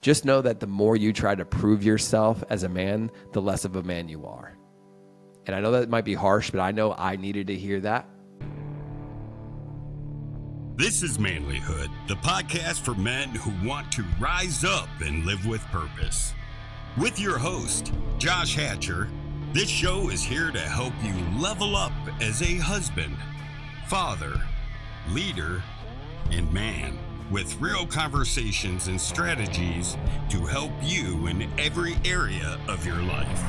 Just know that the more you try to prove yourself as a man, the less of a man you are. And I know that might be harsh, but I know I needed to hear that. This is Manlihood, the podcast for men who want to rise up and live with purpose. With your host, Josh Hatcher, this show is here to help you level up as a husband, father, leader, and man, with real conversations and strategies to help you in every area of your life.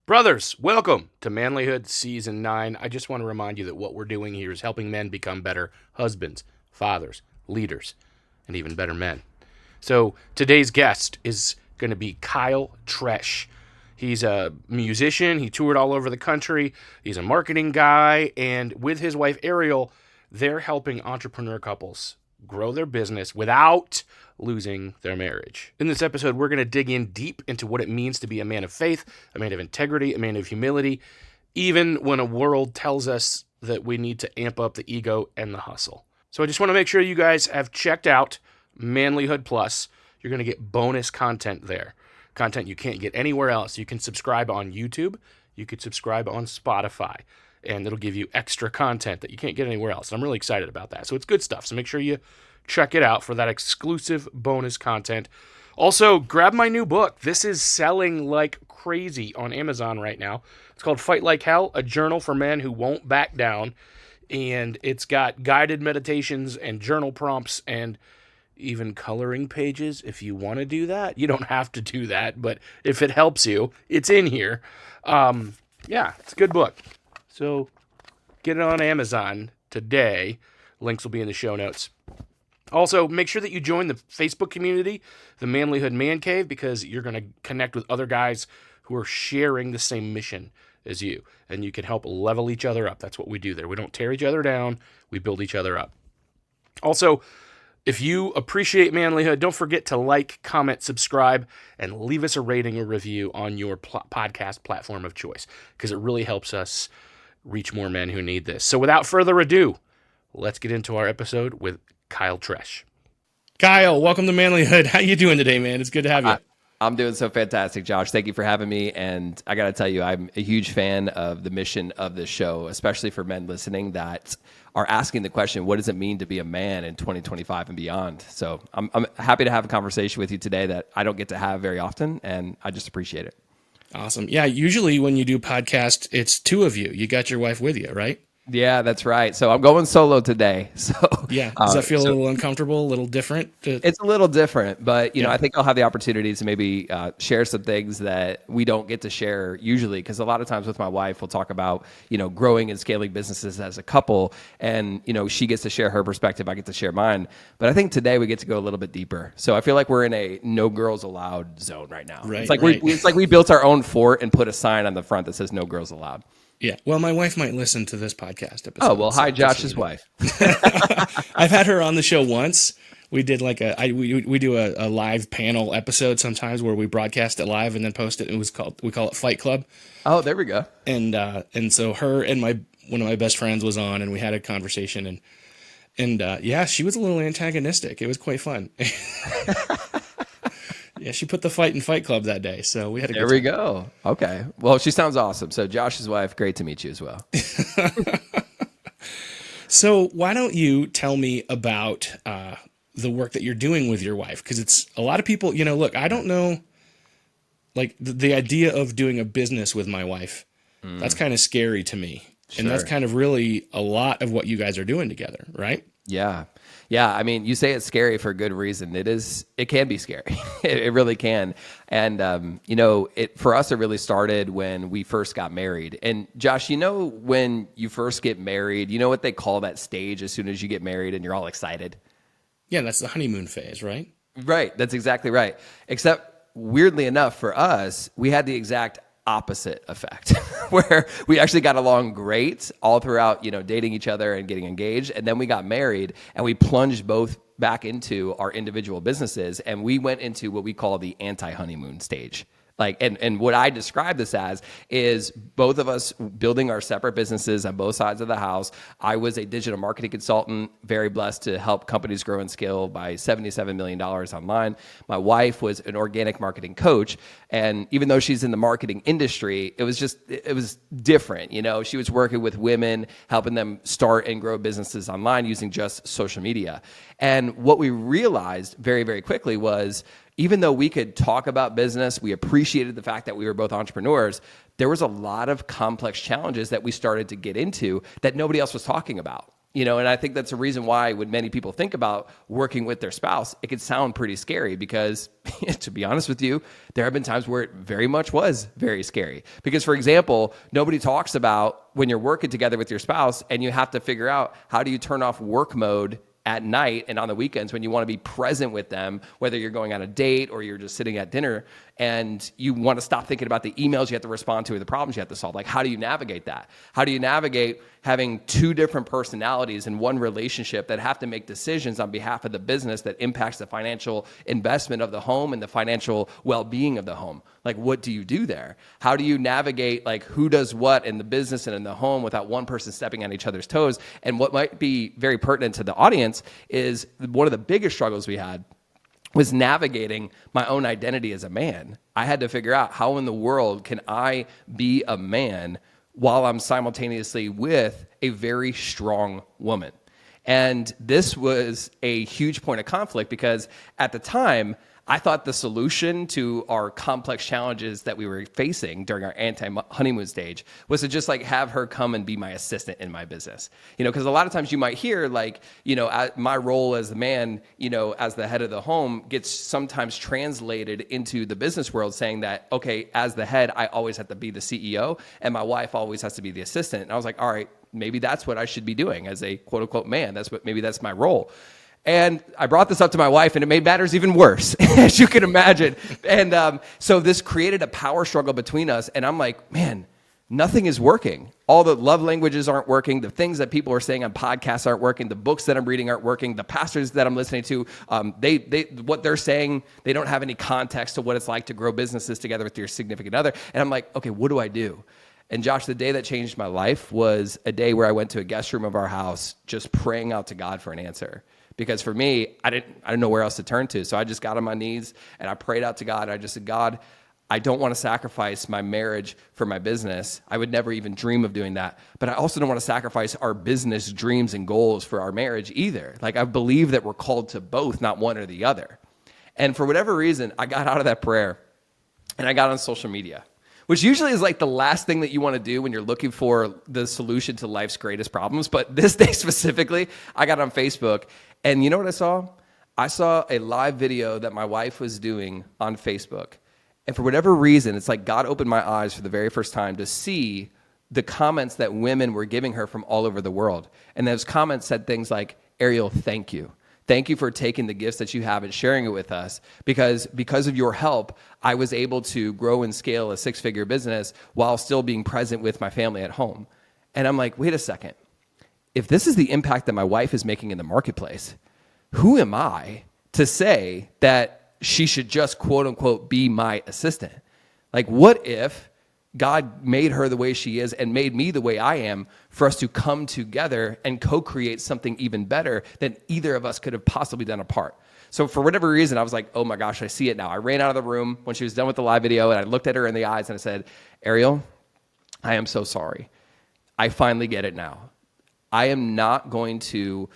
Brothers, welcome to Manlihood Season 9. I just want to remind you that what we're doing here is helping men become better husbands, fathers, leaders, and even better men. So today's guest is going to be Kyle Tresch. He's a musician. He toured all over the country. He's a marketing guy. And with his wife, Ariel, they're helping entrepreneur couples grow their business without losing their marriage. In this episode, we're going to dig in deep into what it means to be a man of faith, a man of integrity, a man of humility, even when a world tells us that we need to amp up the ego and the hustle. So I just want to make sure you guys have checked out Manlihood Plus. You're going to get bonus content there. Content you can't get anywhere else. You can subscribe on YouTube. You could subscribe on Spotify. And it'll give you extra content that you can't get anywhere else. And I'm really excited about that. So it's good stuff. So make sure you check it out for that exclusive bonus content. Also, grab my new book. This is selling like crazy on Amazon right now. It's called Fight Like Hell, a journal for men who won't back down. And it's got guided meditations and journal prompts and even coloring pages if you want to do that. You don't have to do that, but if it helps you, it's in here. Yeah, it's a good book. So get it on Amazon today. Links will be in the show notes. Also, make sure that you join the Facebook community, the Manlihood Man Cave, because you're going to connect with other guys who are sharing the same mission as you. And you can help level each other up. That's what we do there. We don't tear each other down. We build each other up. Also, if you appreciate Manlihood, don't forget to like, comment, subscribe, and leave us a rating or review on your podcast platform of choice, because it really helps us reach more men who need this. So without further ado, let's get into our episode with Kyle Tresch. Kyle, welcome to Manlihood. How you doing today, man? It's good to have you. I'm doing so fantastic, Josh. Thank you for having me. And I got to tell you, I'm a huge fan of the mission of this show, especially for men listening that are asking the question, what does it mean to be a man in 2025 and beyond? So I'm happy to have a conversation with you today that I don't get to have very often, and I just appreciate it. Awesome. Yeah, usually when you do podcasts, it's two of you. You got your wife with you, right? Yeah, that's right. So I'm going solo today. So yeah, does that feel a little uncomfortable, a little different? It's a little different, but you know, I think I'll have the opportunity to maybe share some things that we don't get to share usually, because a lot of times with my wife, we'll talk about, you know, growing and scaling businesses as a couple, and you know, she gets to share her perspective, I get to share mine. But I think today we get to go a little bit deeper. So I feel like we're in a no girls allowed zone right now. Right, it's like we built our own fort and put a sign on the front that says no girls allowed. Yeah. Well, my wife might listen to this podcast episode. Oh, well, hi, Josh's wife. I've had her on the show once. We did like we do a live panel episode sometimes where we broadcast it live and then post it. We call it Fight Club. Oh, there we go. And so her and one of my best friends was on, and we had a conversation, and yeah, she was a little antagonistic. It was quite fun. Yeah, she put the fight in Fight Club that day, so we had a good time. There we go. Okay. Well, she sounds awesome. So Josh's wife, great to meet you as well. So why don't you tell me about the work that you're doing with your wife? Because it's a lot of people, you know, look, I don't know, like the idea of doing a business with my wife, that's kind of scary to me. Sure. And that's kind of really a lot of what you guys are doing together, right? Yeah. Yeah, I mean, you say it's scary for a good reason. It can be scary. It really can. And, you know, for us, it really started when we first got married. And Josh, you know, when you first get married, you know what they call that stage as soon as you get married and you're all excited? Yeah, that's the honeymoon phase, right? Right. That's exactly right. Except weirdly enough for us, we had the exact opposite effect where we actually got along great all throughout, dating each other and getting engaged. And then we got married and we plunged both back into our individual businesses. And we went into what we call the anti-honeymoon stage. And what I describe this as is both of us building our separate businesses on both sides of the house. I was a digital marketing consultant, very blessed to help companies grow and scale by $77 million online. My wife was an organic marketing coach. And even though she's in the marketing industry, it was different. She was working with women, helping them start and grow businesses online using just social media. And what we realized very, very quickly was, even though we could talk about business, we appreciated the fact that we were both entrepreneurs, there was a lot of complex challenges that we started to get into that nobody else was talking about. And I think that's a reason why when many people think about working with their spouse, it could sound pretty scary because, to be honest with you, there have been times where it very much was very scary. Because, for example, nobody talks about when you're working together with your spouse and you have to figure out how do you turn off work mode at night and on the weekends when you want to be present with them, whether you're going on a date or you're just sitting at dinner and you want to stop thinking about the emails you have to respond to or the problems you have to solve. Like, how do you navigate that? How do you navigate having two different personalities in one relationship that have to make decisions on behalf of the business that impacts the financial investment of the home and the financial well-being of the home? Like, what do you do there? How do you navigate, like, who does what in the business and in the home without one person stepping on each other's toes? And what might be very pertinent to the audience is one of the biggest struggles we had was navigating my own identity as a man. I had to figure out how in the world can I be a man while I'm simultaneously with a very strong woman. And this was a huge point of conflict because at the time, I thought the solution to our complex challenges that we were facing during our anti-honeymoon stage was to just have her come and be my assistant in my business. Because a lot of times you might hear my role as the man, as the head of the home gets sometimes translated into the business world saying that, okay, as the head, I always have to be the CEO and my wife always has to be the assistant. And I was like, all right, maybe that's what I should be doing as a quote unquote man. Maybe that's my role. And I brought this up to my wife, and it made matters even worse, as you can imagine. And so this created a power struggle between us. And I'm like, man, nothing is working. All the love languages aren't working. The things that people are saying on podcasts aren't working. The books that I'm reading aren't working. The pastors that I'm listening to, what they're saying, they don't have any context to what it's like to grow businesses together with your significant other. And I'm like, okay, what do I do? And Josh, the day that changed my life was a day where I went to a guest room of our house, just praying out to God for an answer. Because for me, I didn't know where else to turn to. So I just got on my knees and I prayed out to God. I just said, God, I don't want to sacrifice my marriage for my business. I would never even dream of doing that. But I also don't want to sacrifice our business dreams and goals for our marriage either. I believe that we're called to both, not one or the other. And for whatever reason, I got out of that prayer and I got on social media, which usually is the last thing that you want to do when you're looking for the solution to life's greatest problems. But this day specifically, I got on Facebook, and you know what I saw? I saw a live video that my wife was doing on Facebook. And for whatever reason, it's like God opened my eyes for the very first time to see the comments that women were giving her from all over the world. And those comments said things like, Ariel, thank you. Thank you for taking the gifts that you have and sharing it with us because of your help, I was able to grow and scale a six-figure business while still being present with my family at home. And I'm like, wait a second. If this is the impact that my wife is making in the marketplace, who am I to say that she should just quote unquote be my assistant? What if God made her the way she is and made me the way I am for us to come together and co-create something even better than either of us could have possibly done apart. So for whatever reason, I was like, oh my gosh, I see it now. I ran out of the room when she was done with the live video and I looked at her in the eyes and I said, Ariel, I am so sorry. I finally get it now. I am not going to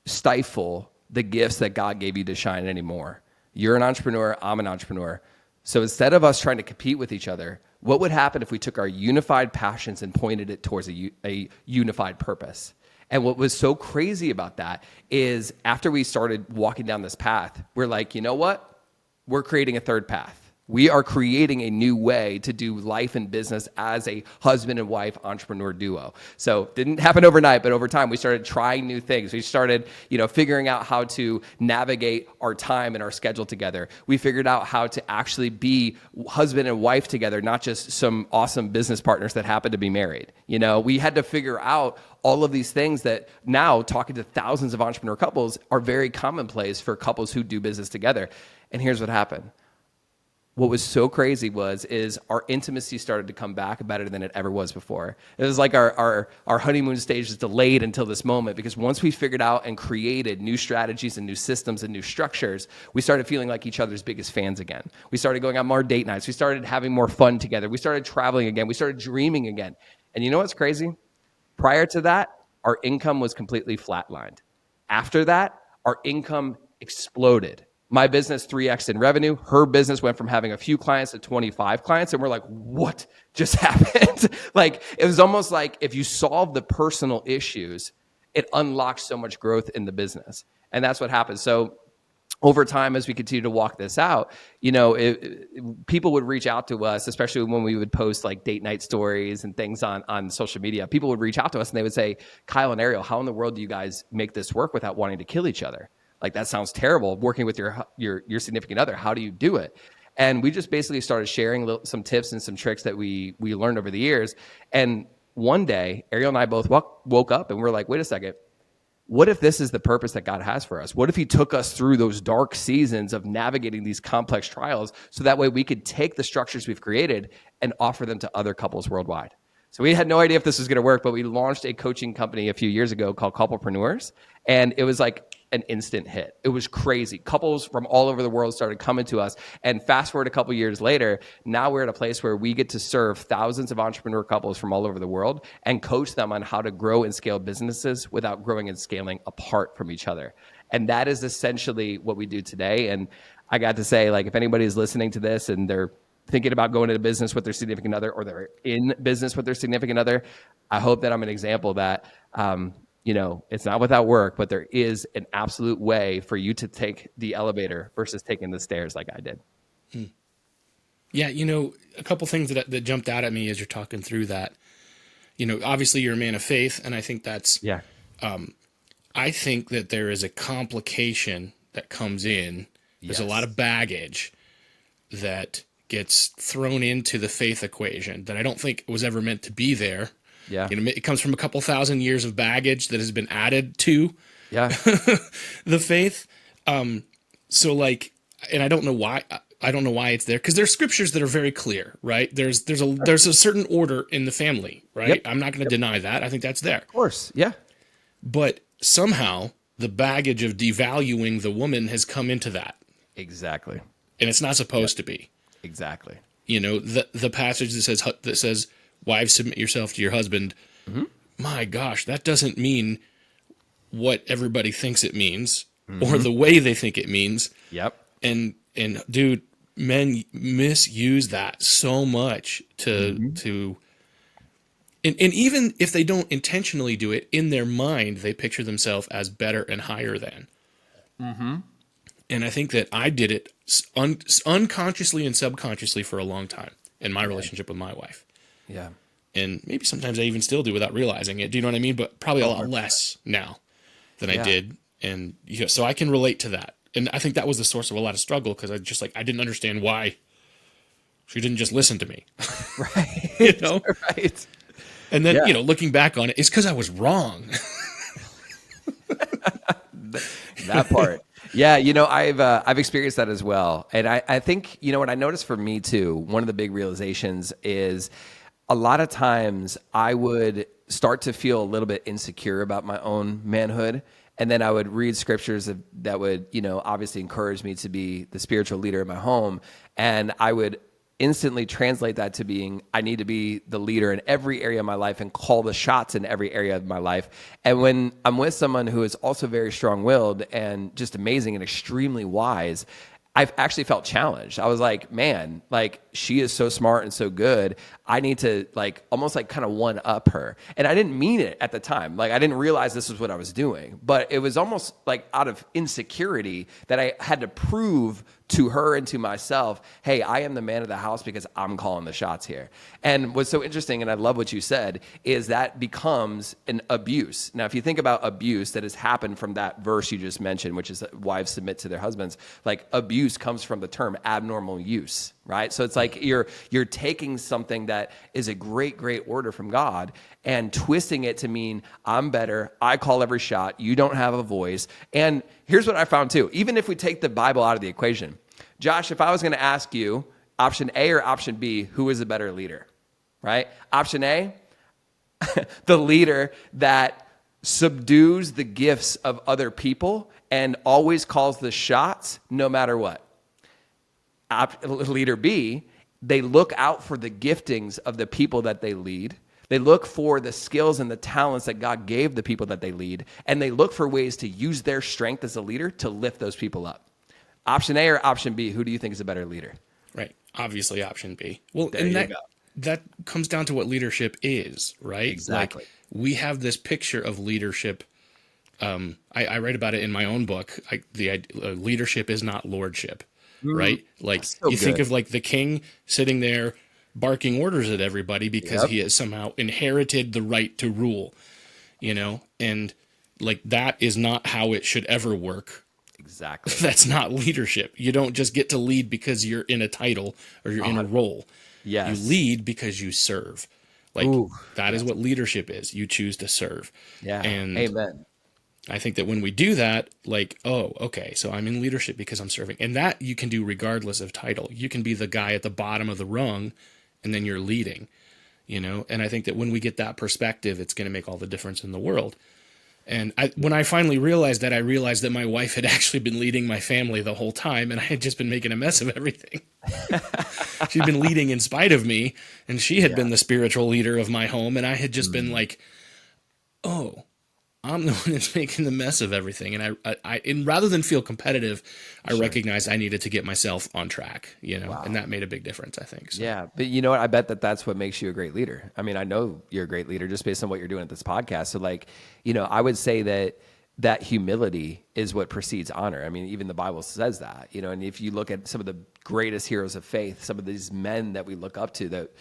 stifle the gifts that God gave you to shine anymore. You're an entrepreneur, I'm an entrepreneur. So instead of us trying to compete with each other, what would happen if we took our unified passions and pointed it towards a unified purpose? And what was so crazy about that is after we started walking down this path, we're like, you know what? We're creating a third path. We are creating a new way to do life and business as a husband and wife entrepreneur duo. So didn't happen overnight, but over time we started trying new things. We started, figuring out how to navigate our time and our schedule together. We figured out how to actually be husband and wife together, not just some awesome business partners that happen to be married. We had to figure out all of these things that now, talking to thousands of entrepreneur couples, are very commonplace for couples who do business together. And here's what happened. What was so crazy is our intimacy started to come back better than it ever was before. It was like our honeymoon stage is delayed until this moment, because once we figured out and created new strategies and new systems and new structures, we started feeling like each other's biggest fans again. We started going on more date nights. We started having more fun together. We started traveling again. We started dreaming again. And you know what's crazy? Prior to that, our income was completely flatlined. After that, our income exploded. My business 3x in revenue. Her business went from having a few clients to 25 clients. And we're like, what just happened? It was almost like if you solve the personal issues, it unlocks so much growth in the business. And that's what happened. So over time, as we continue to walk this out, people would reach out to us, especially when we would post like date night stories and things on social media. People would reach out to us and they would say, Kyle and Ariel, how in the world do you guys make this work without wanting to kill each other? That sounds terrible. Working with your significant other, how do you do it? And we just basically started sharing some tips and some tricks that we learned over the years. And one day, Ariel and I both woke up and we're like, wait a second. What if this is the purpose that God has for us? What if he took us through those dark seasons of navigating these complex trials so that way we could take the structures we've created and offer them to other couples worldwide? So we had no idea if this was going to work, but we launched a coaching company a few years ago called CouplePreneurs, and it was like an instant hit. It was crazy. Couples from all over the world started coming to us, and fast forward a couple years later, now we're at a place where we get to serve thousands of entrepreneur couples from all over the world and coach them on how to grow and scale businesses without growing and scaling apart from each other. And that is essentially what we do today. And I got to say, if anybody's listening to this and they're thinking about going into business with their significant other, or they're in business with their significant other, I hope that I'm an example that, it's not without work, but there is an absolute way for you to take the elevator versus taking the stairs like I did. Yeah. A couple things that jumped out at me as you're talking through that, obviously you're a man of faith. And I think that's, I think that there is a complication that comes in. There's a lot of baggage that gets thrown into the faith equation that I don't think was ever meant to be there. Yeah. It comes from a couple thousand years of baggage that has been added to the faith. And I don't know why. I don't know why it's there, because there's scriptures that are very clear, right? There's a certain order in the family, right? Yep. I'm not going to deny that. I think that's there. Of course. Yeah. But somehow the baggage of devaluing the woman has come into that. Exactly. And it's not supposed to be. Exactly. The passage that says, wives, submit yourself to your husband. Mm-hmm. My gosh, that doesn't mean what everybody thinks it means, or the way they think it means. Yep. And dude, men misuse that so much to and even if they don't intentionally do it, in their mind they picture themselves as better and higher than. Mm-hmm. And I think that I did it unconsciously and subconsciously for a long time in my relationship with my wife. Yeah. And maybe sometimes I even still do without realizing it. Do you know what I mean? But probably a lot less now than I did. And so I can relate to that. And I think that was the source of a lot of struggle, because I didn't understand why she didn't just listen to me. Right. Right. And then, looking back on it, it's because I was wrong. That part. Yeah, I've experienced that as well. And I think, what I noticed for me too, one of the big realizations is a lot of times I would start to feel a little bit insecure about my own manhood. And then I would read scriptures that would, obviously encourage me to be the spiritual leader in my home. And I would instantly translate that to being, I need to be the leader in every area of my life and call the shots in every area of my life. And when I'm with someone who is also very strong-willed and just amazing and extremely wise, I've actually felt challenged. I was like, man, she is so smart and so good. I need to almost kind of one up her. And I didn't mean it at the time. I didn't realize this was what I was doing, but it was almost out of insecurity that I had to prove to her and to myself, hey, I am the man of the house because I'm calling the shots here. And what's so interesting, and I love what you said, is that becomes an abuse. Now, if you think about abuse that has happened from that verse you just mentioned, which is that wives submit to their husbands, like abuse comes from the term abnormal use, right? So it's like you're taking something that is a great, great order from God and twisting it to mean I'm better, I call every shot, you don't have a voice. And here's what I found too. Even if we take the Bible out of the equation, Josh, if I was going to ask you option A or option B, who is a better leader, right? Option A, the leader that subdues the gifts of other people and always calls the shots no matter what. Leader B, they look out for the giftings of the people that they lead. They look for the skills and the talents that God gave the people that they lead, and they look for ways to use their strength as a leader to lift those people up. Option A or option B, who do you think is a better leader? Right. Obviously option B. Well, There and you go. that comes down to what leadership is, right? Exactly. Like, we have this picture of leadership. I write about it in my own book. Leadership is not lordship, right? Like, so you think good. of like the king sitting there barking orders at everybody because he has somehow inherited the right to rule, and like that is not how it should ever work. Exactly. That's not leadership. You don't just get to lead because you're in a title or you're in a role. Yes. You lead because you serve. Like, Ooh, that is what leadership is. You choose to serve. Yeah. And Amen. I think that when we do that, like, oh, okay, so I'm in leadership because I'm serving. And that you can do regardless of title. You can be the guy at the bottom of the rung and then you're leading, And I think that when we get that perspective, it's going to make all the difference in the world. And when I finally realized that, I realized that my wife had actually been leading my family the whole time, and I had just been making a mess of everything. She'd been leading in spite of me, and she had been the spiritual leader of my home, and I had just been like, oh, I'm the one that's making the mess of everything. And and rather than feel competitive, I recognized I needed to get myself on track, and that made a big difference, I think. So. Yeah, but you know what? I bet that's what makes you a great leader. I mean, I know you're a great leader just based on what you're doing at this podcast. So like, I would say that humility is what precedes honor. I mean, even the Bible says that, and if you look at some of the greatest heroes of faith, some of these men that we look up to that,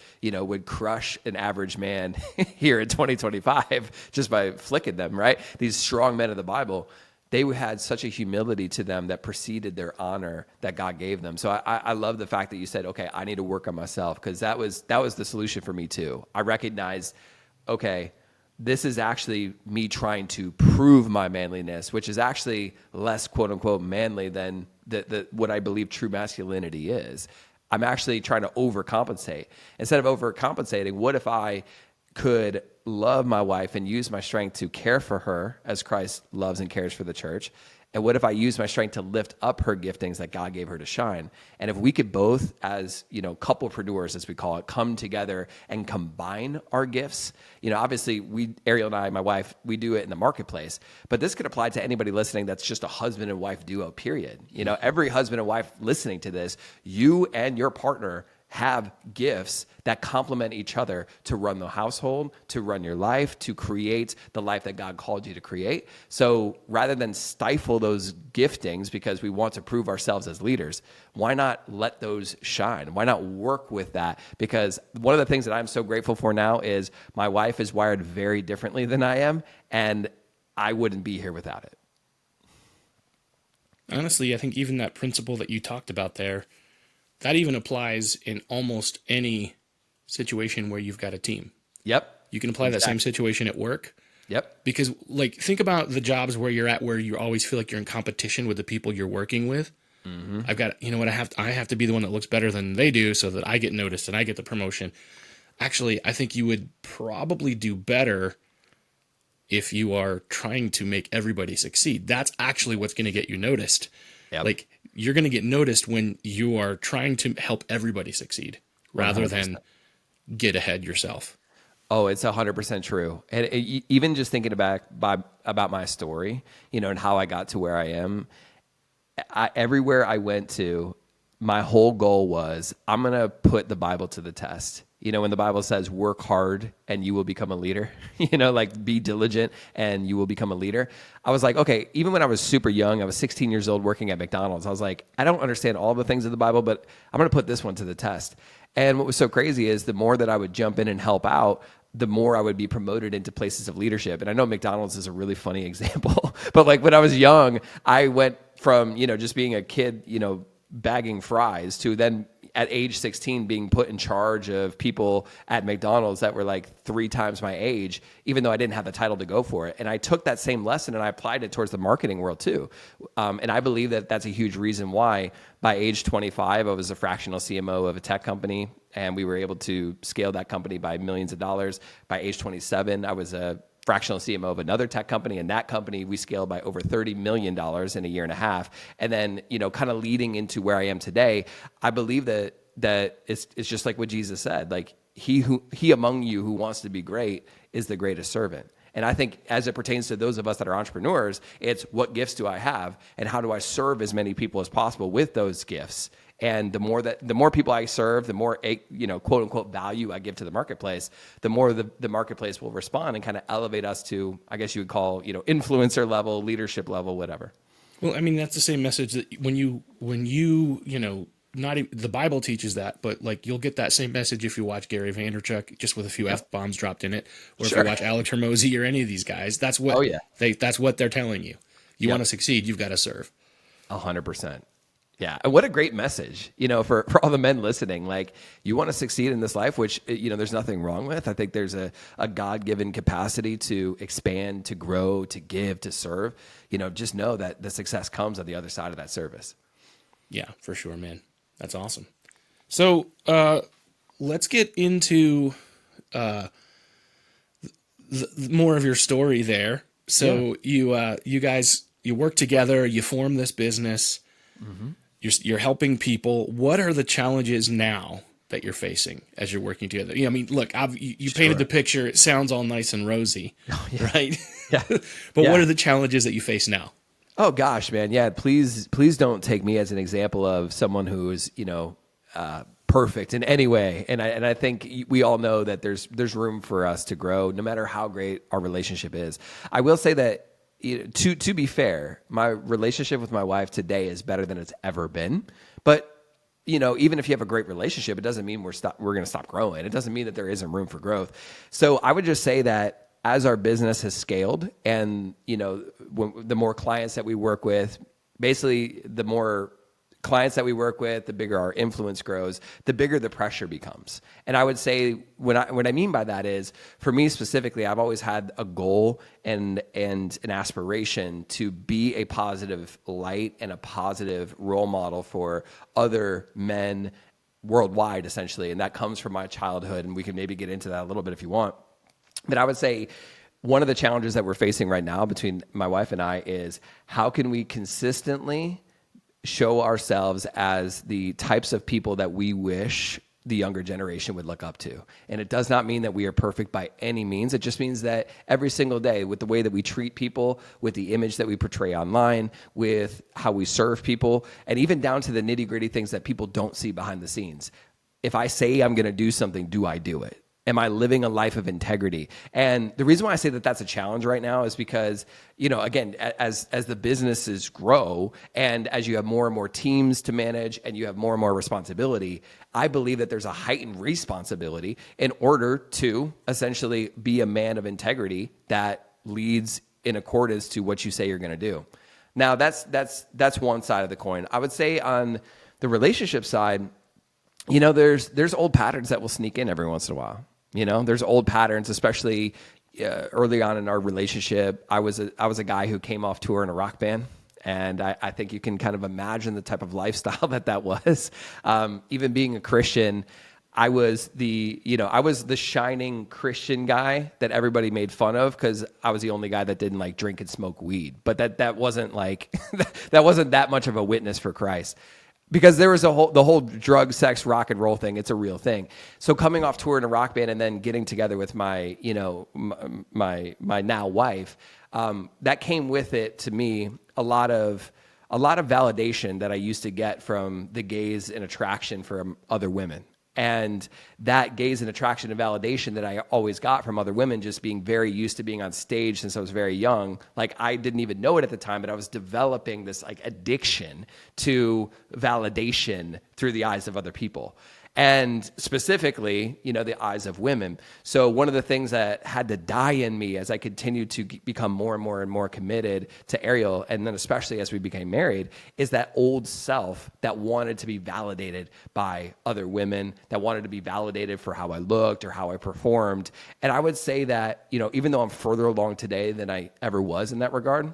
would crush an average man here in 2025 just by flicking them, right? These strong men of the Bible, they had such a humility to them that preceded their honor that God gave them. So I love the fact that you said, okay, I need to work on myself, because that was the solution for me too. I recognized, okay, this is actually me trying to prove my manliness, which is actually less quote unquote manly than what I believe true masculinity is. I'm actually trying to overcompensate. Instead of overcompensating, what if I could love my wife and use my strength to care for her as Christ loves and cares for the church? And what if I use my strength to lift up her giftings that God gave her to shine? And if we could both, as couplepreneurs, as we call it, come together and combine our gifts, obviously Ariel and I, my wife, we do it in the marketplace, but this could apply to anybody listening that's just a husband and wife duo, period. Every husband and wife listening to this, you and your partner have gifts that complement each other to run the household, to run your life, to create the life that God called you to create. So rather than stifle those giftings because we want to prove ourselves as leaders, why not let those shine? Why not work with that? Because one of the things that I'm so grateful for now is my wife is wired very differently than I am, and I wouldn't be here without it. Honestly, I think even that principle that you talked about there, that even applies in almost any situation where you've got a team. Yep. You can apply that same situation at work. Yep. Because think about the jobs where you're at, where you always feel like you're in competition with the people you're working with. Mm-hmm. I've got, I have to be the one that looks better than they do so that I get noticed and I get the promotion. Actually, I think you would probably do better if you are trying to make everybody succeed. That's actually what's going to get you noticed. Yep. Like, you're going to get noticed when you are trying to help everybody succeed rather 100%. Than get ahead yourself. Oh, it's 100% true. And even just thinking about my story, and how I got to where I am, everywhere I went to, my whole goal was, I'm going to put the Bible to the test. When the Bible says work hard and you will become a leader, like be diligent and you will become a leader. I was like, okay, even when I was super young, I was 16 years old working at McDonald's. I was like, I don't understand all the things of the Bible, but I'm going to put this one to the test. And what was so crazy is the more that I would jump in and help out, the more I would be promoted into places of leadership. And I know McDonald's is a really funny example, but like when I was young, I went from, just being a kid, bagging fries to then at age 16 being put in charge of people at McDonald's that were like 3 times my age, even though I didn't have the title to go for it. And I took that same lesson and I applied it towards the marketing world too. And I believe that that's a huge reason why by age 25, I was a fractional CMO of a tech company, and we were able to scale that company by millions of dollars. By age 27, I was a fractional CMO of another tech company, and that company we scaled by over $30 million in a year and a half. And then, kind of leading into where I am today, I believe that it's just like what Jesus said, like he among you who wants to be great is the greatest servant. And I think as it pertains to those of us that are entrepreneurs, it's what gifts do I have and how do I serve as many people as possible with those gifts? And the more people I serve, the more, quote unquote value I give to the marketplace, the more the marketplace will respond and kind of elevate us to, I guess you would call, influencer level, leadership level, whatever. Well, I mean, that's the same message that when you not even, the Bible teaches that, but like you'll get that same message if you watch Gary Vaynerchuk, just with a few F-bombs dropped in it, or if you watch Alex Hormozy or any of these guys. That's what that's what they're telling you. You want to succeed, you've got to serve. 100%. Yeah. And what a great message, for all the men listening. Like, you want to succeed in this life, which, there's nothing wrong with. I think there's a God-given capacity to expand, to grow, to give, to serve. Just know that the success comes on the other side of that service. Yeah, for sure, man. That's awesome. So let's get into more of your story there. So you guys, you work together, you form this business. Mm-hmm. You're helping people. What are the challenges now that you're facing as you're working together? I mean, look, you painted the picture. It sounds all nice and rosy, right? Yeah. But what are the challenges that you face now? Oh gosh, man. Yeah. Please don't take me as an example of someone who is, perfect in any way. And I think we all know that there's room for us to grow no matter how great our relationship is. I will say that, to be fair, my relationship with my wife today is better than it's ever been. But, even if you have a great relationship, it doesn't mean we're going to stop growing. It doesn't mean that there isn't room for growth. So I would just say that as our business has scaled and, the more clients that we work with, basically the more clients that we work with, the bigger our influence grows, the bigger the pressure becomes. And I would say what I mean by that is, for me specifically, I've always had a goal and an aspiration to be a positive light and a positive role model for other men worldwide, essentially. And that comes from my childhood. And we can maybe get into that a little bit if you want. But I would say one of the challenges that we're facing right now between my wife and I is, how can we consistently show ourselves as the types of people that we wish the younger generation would look up to? And it does not mean that we are perfect by any means. It just means that every single day, with the way that we treat people, with the image that we portray online, with how we serve people, and even down to the nitty-gritty things that people don't see behind the scenes. If I say I'm going to do something, do I do it? Am I living a life of integrity? And the reason why I say that that's a challenge right now is because, again, as the businesses grow and as you have more and more teams to manage and you have more and more responsibility, I believe that there's a heightened responsibility in order to essentially be a man of integrity that leads in accordance to what you say you're going to do. Now, that's one side of the coin. I would say on the relationship side, there's old patterns that will sneak in every once in a while. There's old patterns, especially early on in our relationship. I was a guy who came off tour in a rock band. And I think you can kind of imagine the type of lifestyle that was. Even being a Christian, I was the shining Christian guy that everybody made fun of because I was the only guy that didn't drink and smoke weed. But that wasn't that wasn't that much of a witness for Christ. Because there was the whole drug, sex, rock and roll thing. It's a real thing. So coming off tour in a rock band and then getting together with my my now wife, that came with it to me a lot of validation that I used to get from the gaze and attraction from other women. And that gaze and attraction and validation that I always got from other women, just being very used to being on stage since I was very young. Like, I didn't even know it at the time, but I was developing this like addiction to validation through the eyes of other people. And specifically, the eyes of women. So one of the things that had to die in me as I continued to become more and more and more committed to Ariel, and then especially as we became married, is that old self that wanted to be validated by other women, that wanted to be validated for how I looked or how I performed. And I would say that, even though I'm further along today than I ever was in that regard,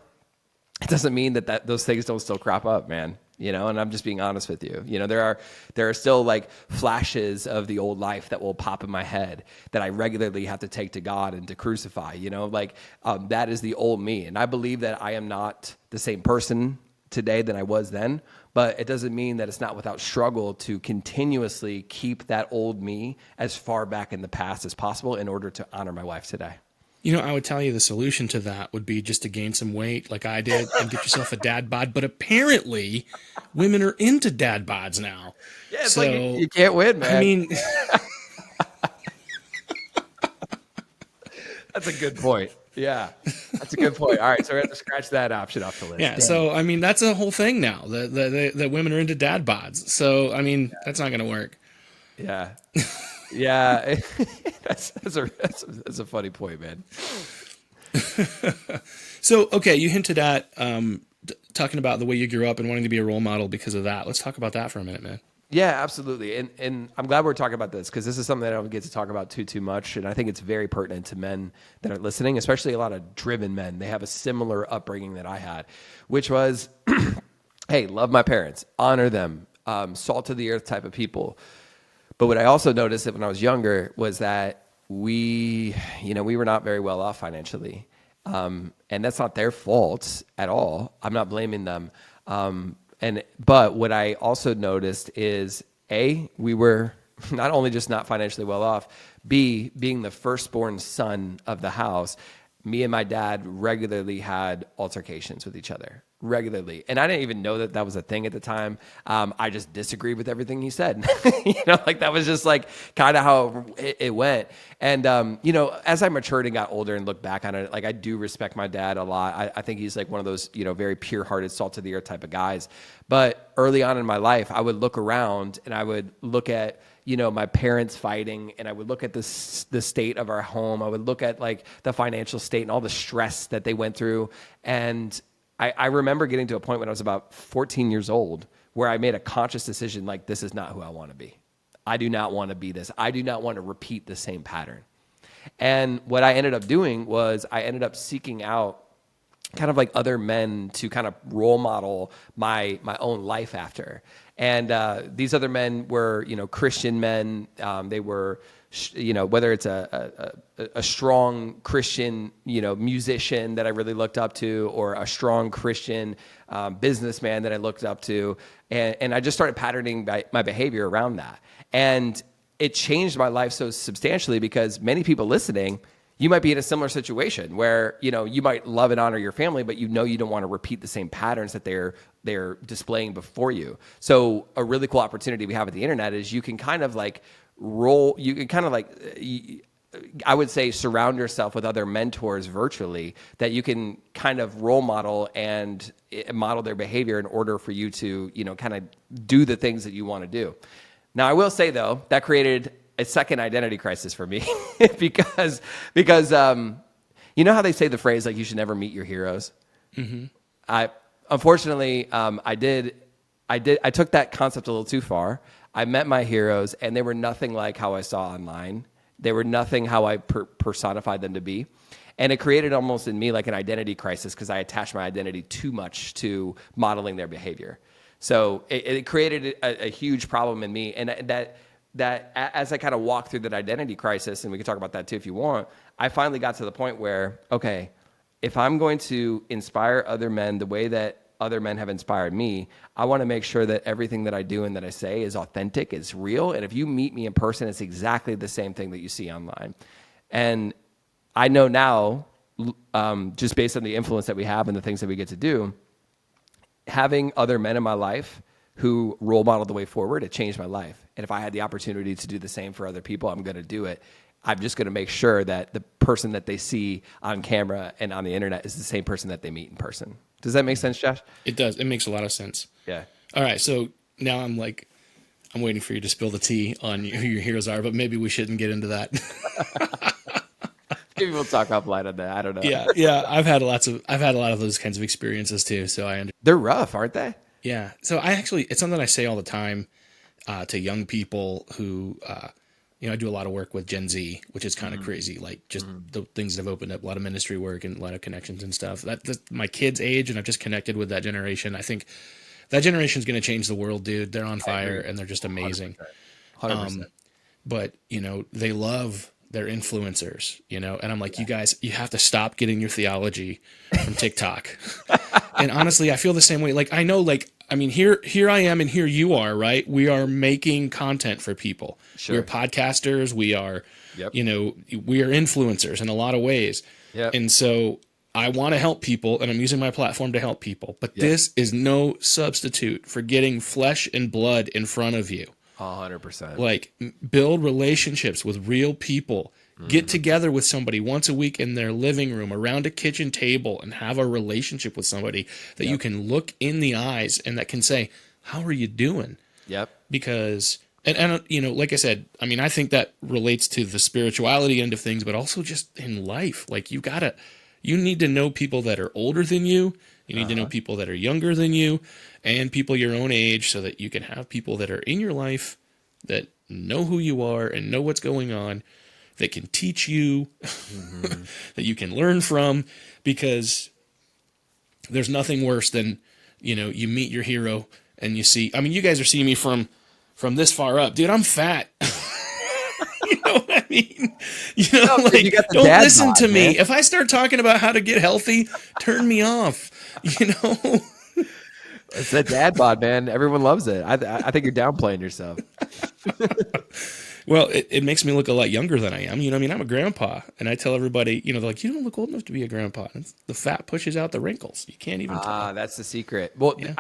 it doesn't mean that those things don't still crop up, man. And I'm just being honest with you. There are still like flashes of the old life that will pop in my head that I regularly have to take to God and to crucify, that is the old me. And I believe that I am not the same person today than I was then, but it doesn't mean that it's not without struggle to continuously keep that old me as far back in the past as possible in order to honor my wife today. I would tell you the solution to that would be just to gain some weight like I did and get yourself a dad bod. But apparently women are into dad bods now. Yeah, it's like you can't win, man. I mean, that's a good point. Yeah, that's a good point. All right, so we have to scratch that option off the list. Yeah, so I mean, that's a whole thing now. The women are into dad bods. So I mean, that's not going to work. Yeah. Yeah, that's a funny point, man. So, okay, you hinted at talking about the way you grew up and wanting to be a role model because of that. Let's talk about that for a minute, man. Yeah, absolutely. And I'm glad we're talking about this because this is something that I don't get to talk about too much. And I think it's very pertinent to men that are listening, especially a lot of driven men. They have a similar upbringing that I had, which was, hey, love my parents, honor them, salt of the earth type of people. But what I also noticed that when I was younger was that we were not very well off financially. And that's not their fault at all. I'm not blaming them. But what I also noticed is A, we were not only just not financially well off, B, being the firstborn son of the house, me and my dad regularly had altercations with each other. Regularly. And I didn't even know that was a thing at the time. I just disagreed with everything he said. That was just like kind of how it went. And, as I matured and got older and looked back on it, like I do respect my dad a lot. I think he's like one of those, very pure-hearted, salt of the earth type of guys. But early on in my life, I would look around and I would look at, my parents fighting, and I would look at the state of our home. I would look at like the financial state and all the stress that they went through. And I remember getting to a point when I was about 14 years old where I made a conscious decision, like, this is not who I want to be. I do not want to be this. I do not want to repeat the same pattern. And what I ended up doing was I ended up seeking out kind of like other men to kind of role model my own life after. And these other men were, Christian men. They were, whether it's a strong Christian, musician that I really looked up to, or a strong Christian businessman that I looked up to. And I just started patterning my behavior around that. And it changed my life so substantially because many people listening, you might be in a similar situation where, you might love and honor your family, but you don't want to repeat the same patterns that they're displaying before you. So a really cool opportunity we have at the internet is you can kind of like I would say surround yourself with other mentors virtually that you can kind of role model and model their behavior in order for you to, kind of do the things that you want to do. Now, I will say though, that created a second identity crisis for me because you know how they say the phrase, like, you should never meet your heroes. Mm-hmm. I took that concept a little too far. I met my heroes and they were nothing like how I saw online. They were nothing how I personified them to be. And it created almost in me like an identity crisis because I attached my identity too much to modeling their behavior. So it created a huge problem in me. And that as I kind of walked through that identity crisis, and we can talk about that too if you want, I finally got to the point where, okay, if I'm going to inspire other men the way that other men have inspired me, I want to make sure that everything that I do and that I say is authentic, is real. And if you meet me in person, it's exactly the same thing that you see online. And I know now, just based on the influence that we have and the things that we get to do, having other men in my life who role modeled the way forward, it changed my life. And if I had the opportunity to do the same for other people, I'm going to do it. I'm just going to make sure that the person that they see on camera and on the internet is the same person that they meet in person. Does that make sense, Josh? It does. It makes a lot of sense. Yeah. All right. So now I'm waiting for you to spill the tea on who your heroes are, but maybe we shouldn't get into that. Maybe we'll talk offline on that. I don't know. Yeah. I've had a lot of those kinds of experiences too. So They're rough, aren't they? Yeah. So it's something I say all the time to young people who, I do a lot of work with Gen Z, which is kind of crazy. Like just the things that have opened up, a lot of ministry work and a lot of connections and stuff. That's my kids' age, and I've just connected with that generation. I think that generation is going to change the world, dude. They're on fire and they're just amazing. 100%. But they love their influencers, and I'm like, you guys, you have to stop getting your theology from TikTok. And honestly, I feel the same way. Like, I know, here I am and here you are, right? We are making content for people. Sure. We're podcasters. We are, we are influencers in a lot of ways. Yep. And so I want to help people, and I'm using my platform to help people. But this is no substitute for getting flesh and blood in front of you. 100%. Like, build relationships with real people. Get together with somebody once a week in their living room around a kitchen table and have a relationship with somebody that you can look in the eyes and that can say, how are you doing? Yep. Because, and like I said, I think that relates to the spirituality end of things, but also just in life. Like, you need to know people that are older than you. You need to know people that are younger than you and people your own age so that you can have people that are in your life that know who you are and know what's going on, that can teach you, that you can learn from, because there's nothing worse than, you meet your hero and you see, you guys are seeing me from this far up. Dude, I'm fat. You know what I mean? Don't listen to me. Man. If I start talking about how to get healthy, turn me off, It's that dad bod, man. Everyone loves it. I think you're downplaying yourself. Well, it makes me look a lot younger than I am. I'm a grandpa, and I tell everybody, they're like, you don't look old enough to be a grandpa. And the fat pushes out the wrinkles. You can't even tell. That's the secret. Well, yeah.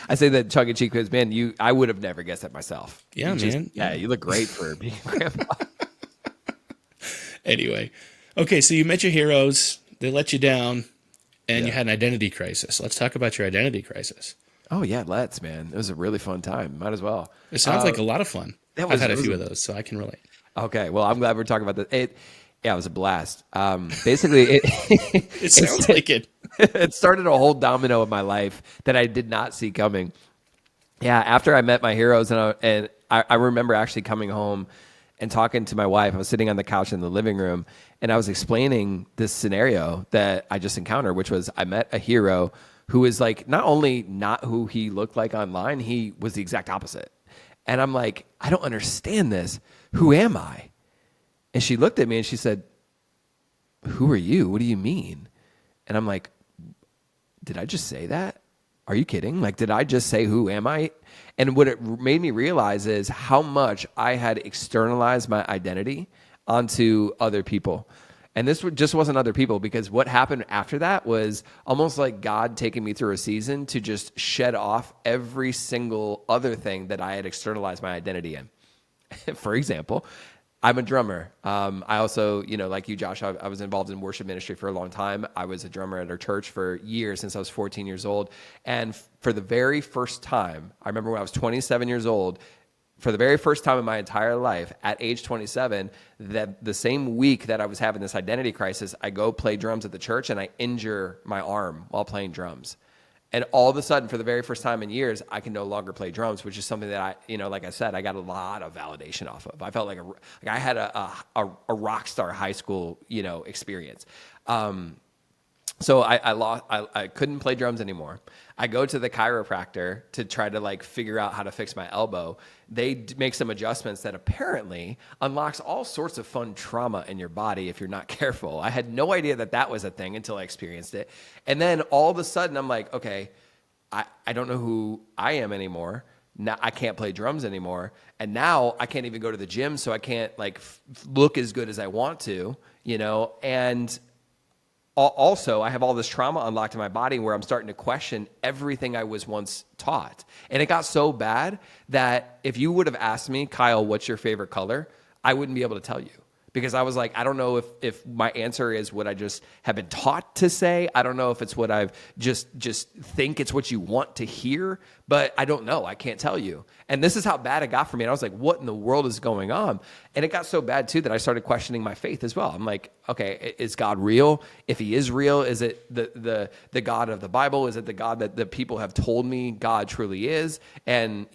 I say that tongue in cheek because, man, I would have never guessed that myself. Yeah, man. Yeah, you look great for being a grandpa. Anyway, okay, so you met your heroes. They let you down, and you had an identity crisis. Let's talk about your identity crisis. Oh, yeah, let's, man. It was a really fun time. Might as well. It sounds like a lot of fun. I've had a few of those, so I can relate. Okay, well, I'm glad we're talking about this. It was a blast. Basically, it sounds like it. It started a whole domino in my life that I did not see coming. Yeah, after I met my heroes, and I remember actually coming home and talking to my wife. I was sitting on the couch in the living room, and I was explaining this scenario that I just encountered, which was I met a hero who is like not only not who he looked like online, he was the exact opposite. And I'm like, I don't understand this. Who am I? And she looked at me and she said, who are you? What do you mean? And I'm like, did I just say that? Are you kidding? Like, did I just say, who am I? And what it made me realize is how much I had externalized my identity onto other people. And this just wasn't other people, because what happened after that was almost like God taking me through a season to just shed off every single other thing that I had externalized my identity in. For example, I'm a drummer. I also, like you, Josh, I was involved in worship ministry for a long time. I was a drummer at our church for years, since I was 14 years old. And for the very first time, I remember when I was 27 years old, for the very first time in my entire life, at age 27, that the same week that I was having this identity crisis, I go play drums at the church and I injure my arm while playing drums. And all of a sudden, for the very first time in years, I can no longer play drums, which is something that I, like I said, I got a lot of validation off of. I felt like I had a rock star high school, experience. So I couldn't play drums anymore. I go to the chiropractor to try to figure out how to fix my elbow. They make some adjustments that apparently unlocks all sorts of fun trauma in your body if you're not careful. I had no idea that was a thing until I experienced it. And then all of a sudden I'm like, okay, I don't know who I am anymore. Now I can't play drums anymore. And now I can't even go to the gym, so I can't look as good as I want to, and also I have all this trauma unlocked in my body where I'm starting to question everything I was once taught. And it got so bad that if you would have asked me, Kyle, what's your favorite color? I wouldn't be able to tell you. Because I was like, I don't know if my answer is what I just have been taught to say. I don't know if it's what I've just think it's what you want to hear, but I don't know. I can't tell you. And this is how bad it got for me. And I was like, what in the world is going on? And it got so bad too that I started questioning my faith as well. I'm like, okay, is God real? If he is real, is it the God of the Bible? Is it the God that the people have told me God truly is? And,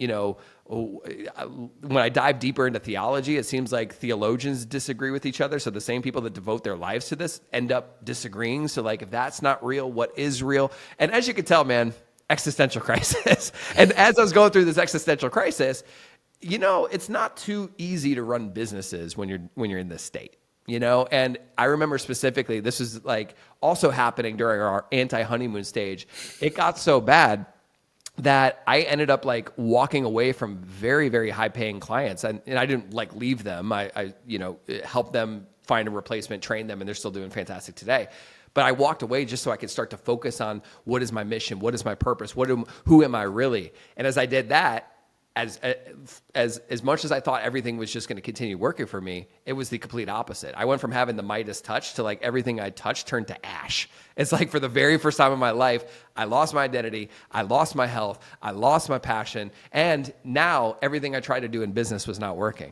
when I dive deeper into theology, it seems like theologians disagree with each other. So the same people that devote their lives to this end up disagreeing. So like, if that's not real, what is real? And as you can tell, man, existential crisis. And as I was going through this existential crisis, it's not too easy to run businesses when you're in this state. And I remember specifically, this was like also happening during our anti-honeymoon stage. It got so bad that I ended up like walking away from very, very high paying clients. And I didn't like leave them. I helped them find a replacement, train them, and they're still doing fantastic today. But I walked away just so I could start to focus on what is my mission? What is my purpose? Who am I really? And as I did that, as much as I thought everything was just going to continue working for me, it was the complete opposite. I went from having the Midas touch to like everything I touched turned to ash. It's like for the very first time in my life, I lost my identity, I lost my health, I lost my passion, and now everything I tried to do in business was not working.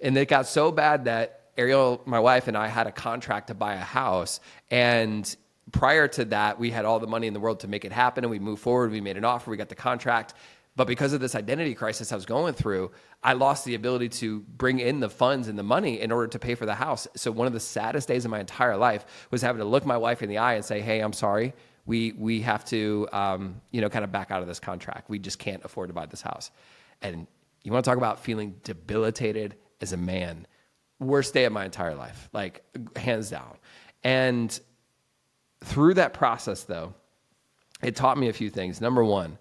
And it got so bad that Ariel, my wife, and I had a contract to buy a house, and prior to that, we had all the money in the world to make it happen, and we moved forward, we made an offer, we got the contract. But because of this identity crisis I was going through, I lost the ability to bring in the funds and the money in order to pay for the house. So one of the saddest days of my entire life was having to look my wife in the eye and say, hey, I'm sorry. We have to, kind of back out of this contract. We just can't afford to buy this house. And you want to talk about feeling debilitated as a man. Worst day of my entire life, like hands down. And through that process, though, it taught me a few things. Number one,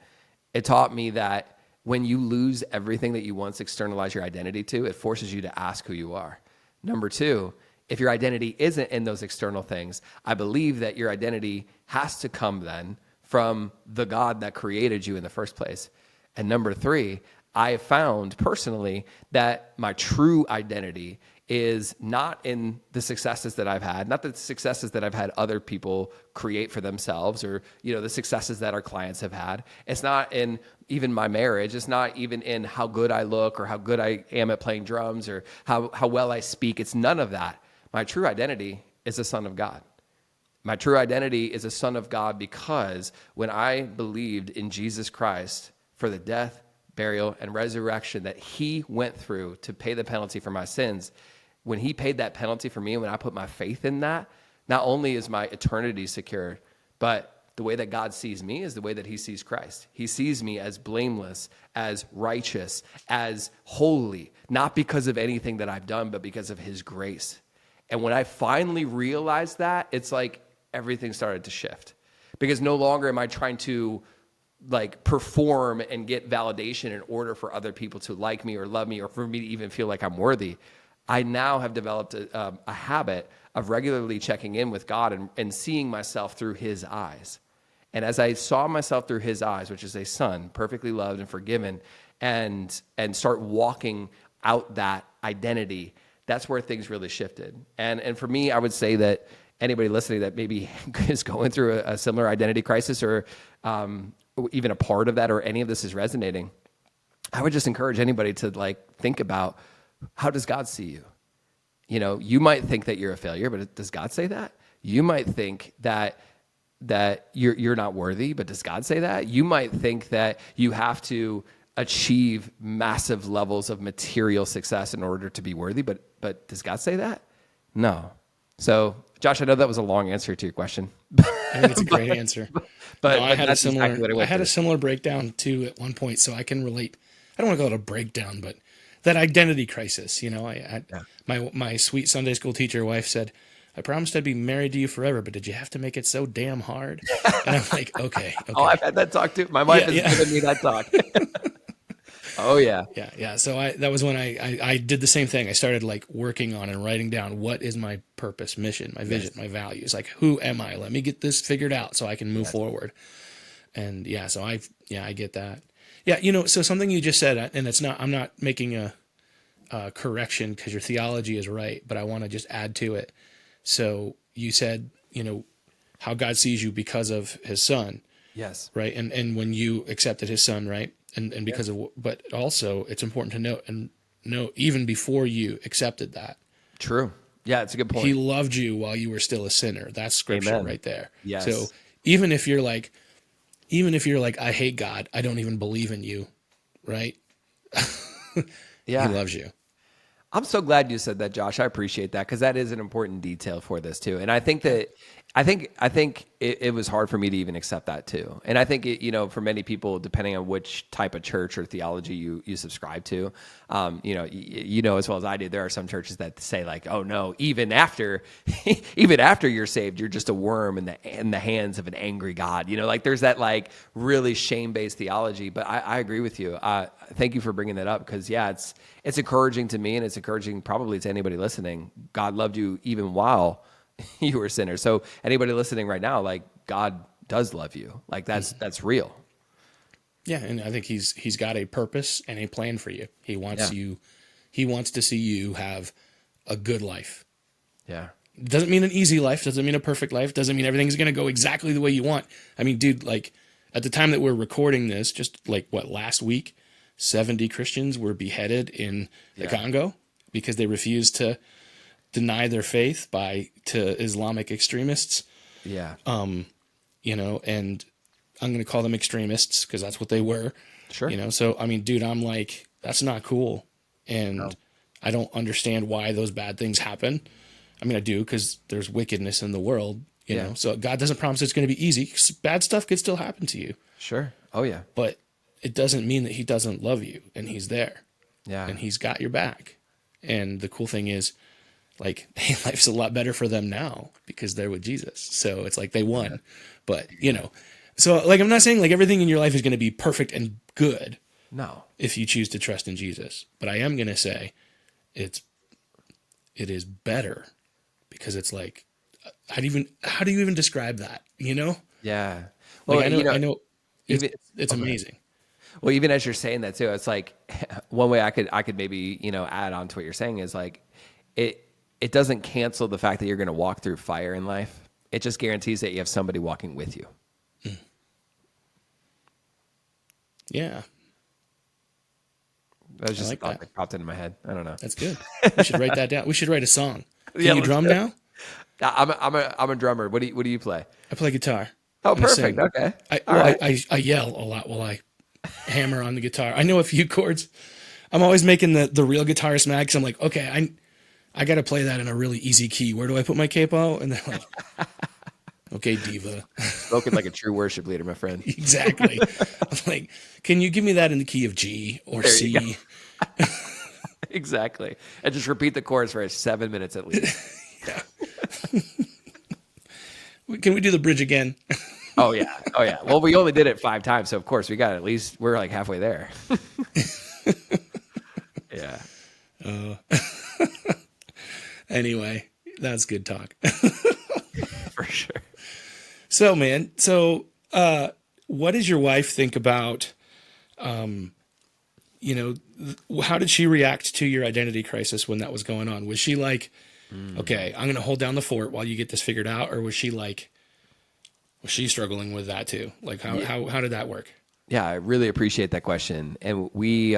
it taught me that when you lose everything that you once externalized your identity to, it forces you to ask who you are. Number two, if your identity isn't in those external things, I believe that your identity has to come then from the God that created you in the first place. And number three, I have found personally that my true identity is not in the successes that I've had, not the successes that I've had other people create for themselves, or, the successes that our clients have had. It's not in even my marriage. It's not even in how good I look or how good I am at playing drums or how well I speak. It's none of that. My true identity is a son of God. My true identity is a son of God because when I believed in Jesus Christ for the death, burial, and resurrection that he went through to pay the penalty for my sins, when he paid that penalty for me, and when I put my faith in that, not only is my eternity secure, but the way that God sees me is the way that he sees Christ. He sees me as blameless, as righteous, as holy, not because of anything that I've done, but because of his grace. And when I finally realized that, it's like everything started to shift. Because no longer am I trying to like perform and get validation in order for other people to like me or love me or for me to even feel like I'm worthy. I now have developed a habit of regularly checking in with God and seeing myself through his eyes. And as I saw myself through his eyes, which is a son, perfectly loved and forgiven, and start walking out that identity, that's where things really shifted. And for me, I would say that anybody listening that maybe is going through a similar identity crisis or even a part of that, or any of this is resonating, I would just encourage anybody to like think about, how does God see you? You might think that you're a failure, but does God say that? You might think that you're not worthy, but does God say that? You might think that you have to achieve massive levels of material success in order to be worthy, but does God say that? No. So, Josh, I know that was a long answer to your question. I think it's a great answer. But I had exactly a similar breakdown too at one point, so I can relate. I don't want to call it a breakdown, but that identity crisis. My sweet Sunday school teacher wife said, I promised I'd be married to you forever, but did you have to make it so damn hard? And I'm like, okay. Oh, I've had that talk too. My wife has given me that talk. Oh yeah. Yeah. So that was when I did the same thing. I started like working on and writing down what is my purpose, mission, my vision, my values. Like, who am I? Let me get this figured out so I can move forward. And yeah, so I get that. Yeah, so something you just said, and I'm not making a correction because your theology is right, but I want to just add to it. So you said, how God sees you because of his son. Yes. Right. And when you accepted his son, right. And because of, but also it's important to note even before you accepted that. True. Yeah. It's a good point. He loved you while you were still a sinner. That's scripture Amen. right there. Yes. So even if you're like, I hate God, I don't even believe in you. Right. Yeah. He loves you. I'm so glad you said that, Josh. I appreciate that because that is an important detail for this too. And I think that I think it was hard for me to even accept that too. And I think for many people, depending on which type of church or theology you subscribe to, as well as I do, there are some churches that say like, oh no, even after you're saved, you're just a worm in the hands of an angry God. Like there's that like really shame-based theology. But I agree with you. Thank you for bringing that up because it's encouraging to me and it's encouraging probably to anybody listening. God loved you even while you were sinners. So anybody listening right now, like God does love you. Like that's real. Yeah. And I think he's got a purpose and a plan for you. He wants to see you have a good life. Yeah. Doesn't mean an easy life. Doesn't mean a perfect life. Doesn't mean everything's going to go exactly the way you want. I mean, dude, like at the time that we're recording this, just like last week, 70 Christians were beheaded in the Congo because they refused to deny their faith to Islamic extremists. Yeah. And I'm going to call them extremists because that's what they were. Sure. So, I mean, dude, I'm like, that's not cool. And I don't understand why those bad things happen. I mean, I do because there's wickedness in the world, you know, so God doesn't promise it's going to be easy. Bad stuff could still happen to you. Sure. Oh yeah. But it doesn't mean that he doesn't love you and he's there. Yeah. And he's got your back. And the cool thing is, like, life's a lot better for them now because they're with Jesus. So it's like they won. Yeah. But, so like, I'm not saying like everything in your life is going to be perfect and good. No. If you choose to trust in Jesus. But I am going to say it is better because it's like, how do you even describe that? Yeah. Well, like, I know it's amazing. Well, even as you're saying that too, it's like one way I could maybe, add on to what you're saying is like it doesn't cancel the fact that you're going to walk through fire in life. It just guarantees that you have somebody walking with you. Mm. Yeah. That was just a thought that popped into my head. I don't know. That's good. We should write that down. We should write a song. Can you drum now? I'm a drummer. What do you play? I play guitar. Oh, perfect. Okay. I yell a lot while I hammer on the guitar. I know a few chords. I'm always making the real guitarist mad because I'm like, okay, I got to play that in a really easy key. Where do I put my capo? And they're like, okay, diva. Spoken like a true worship leader, my friend. Exactly. I'm like, can you give me that in the key of G or there C? Exactly. And just repeat the chorus for 7 minutes at least. Yeah. Can we do the bridge again? Oh yeah. Well, we only did it 5 times, so of course we're like halfway there. Yeah. Anyway, that's good talk. For sure. So, man, what does your wife think about, how did she react to your identity crisis when that was going on? Was she like, okay, I'm going to hold down the fort while you get this figured out? Or was she struggling with that too? Like how did that work? Yeah, I really appreciate that question. And we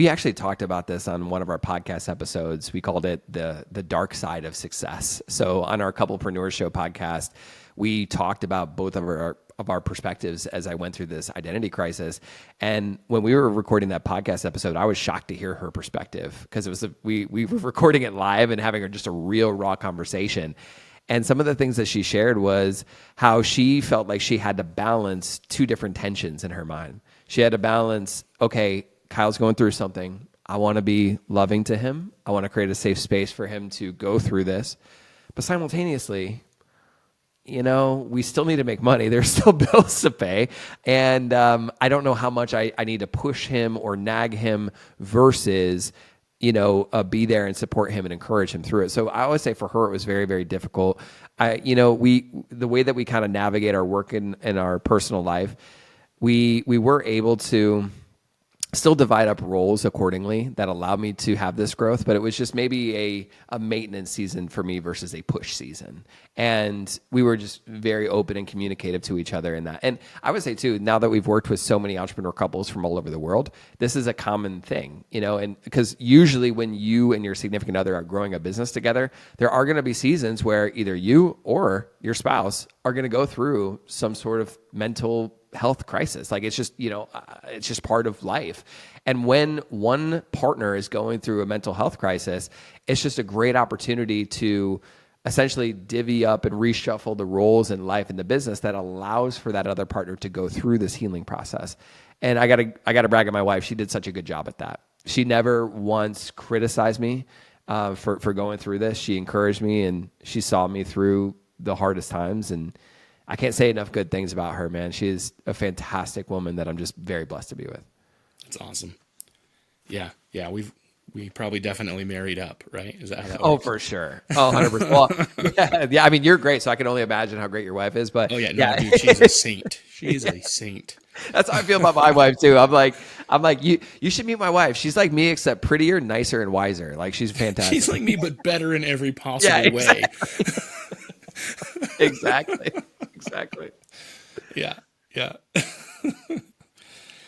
actually talked about this on one of our podcast episodes. We called it the dark side of success. So on our CouplePreneurs Show podcast, we talked about both of our perspectives as I went through this identity crisis. And when we were recording that podcast episode, I was shocked to hear her perspective because it was we were recording it live and having just a real raw conversation. And some of the things that she shared was how she felt like she had to balance 2 different tensions in her mind. She had to balance, okay, Kyle's going through something. I want to be loving to him. I want to create a safe space for him to go through this. But simultaneously, we still need to make money. There's still bills to pay. And I don't know how much I need to push him or nag him versus, be there and support him and encourage him through it. So I always say for her, it was very, very difficult. The way that we kind of navigate our work in our personal life, we were able to still divide up roles accordingly that allowed me to have this growth, but it was just maybe a maintenance season for me versus a push season. And we were just very open and communicative to each other in that. And I would say too, now that we've worked with so many entrepreneur couples from all over the world, this is a common thing, and because usually when you and your significant other are growing a business together, there are going to be seasons where either you or your spouse are going to go through some sort of mental health crisis. Like it's just part of life. And when one partner is going through a mental health crisis, it's just a great opportunity to essentially divvy up and reshuffle the roles in life in the business that allows for that other partner to go through this healing process. And I gotta brag on my wife. She did such a good job at that. She never once criticized me for going through this. She encouraged me and she saw me through the hardest times, and I can't say enough good things about her, man. She is a fantastic woman that I'm just very blessed to be with. That's awesome. Yeah. We probably definitely married up, right? Is that how that works? Oh, for sure. Oh, 100%. Well, yeah. I mean, you're great, so I can only imagine how great your wife is. But dude, she's a saint. She's a saint. That's how I feel about my wife too. I'm like you should meet my wife. She's like me, except prettier, nicer, and wiser. Like she's fantastic. She's like me, but better in every possible way. Exactly. Yeah.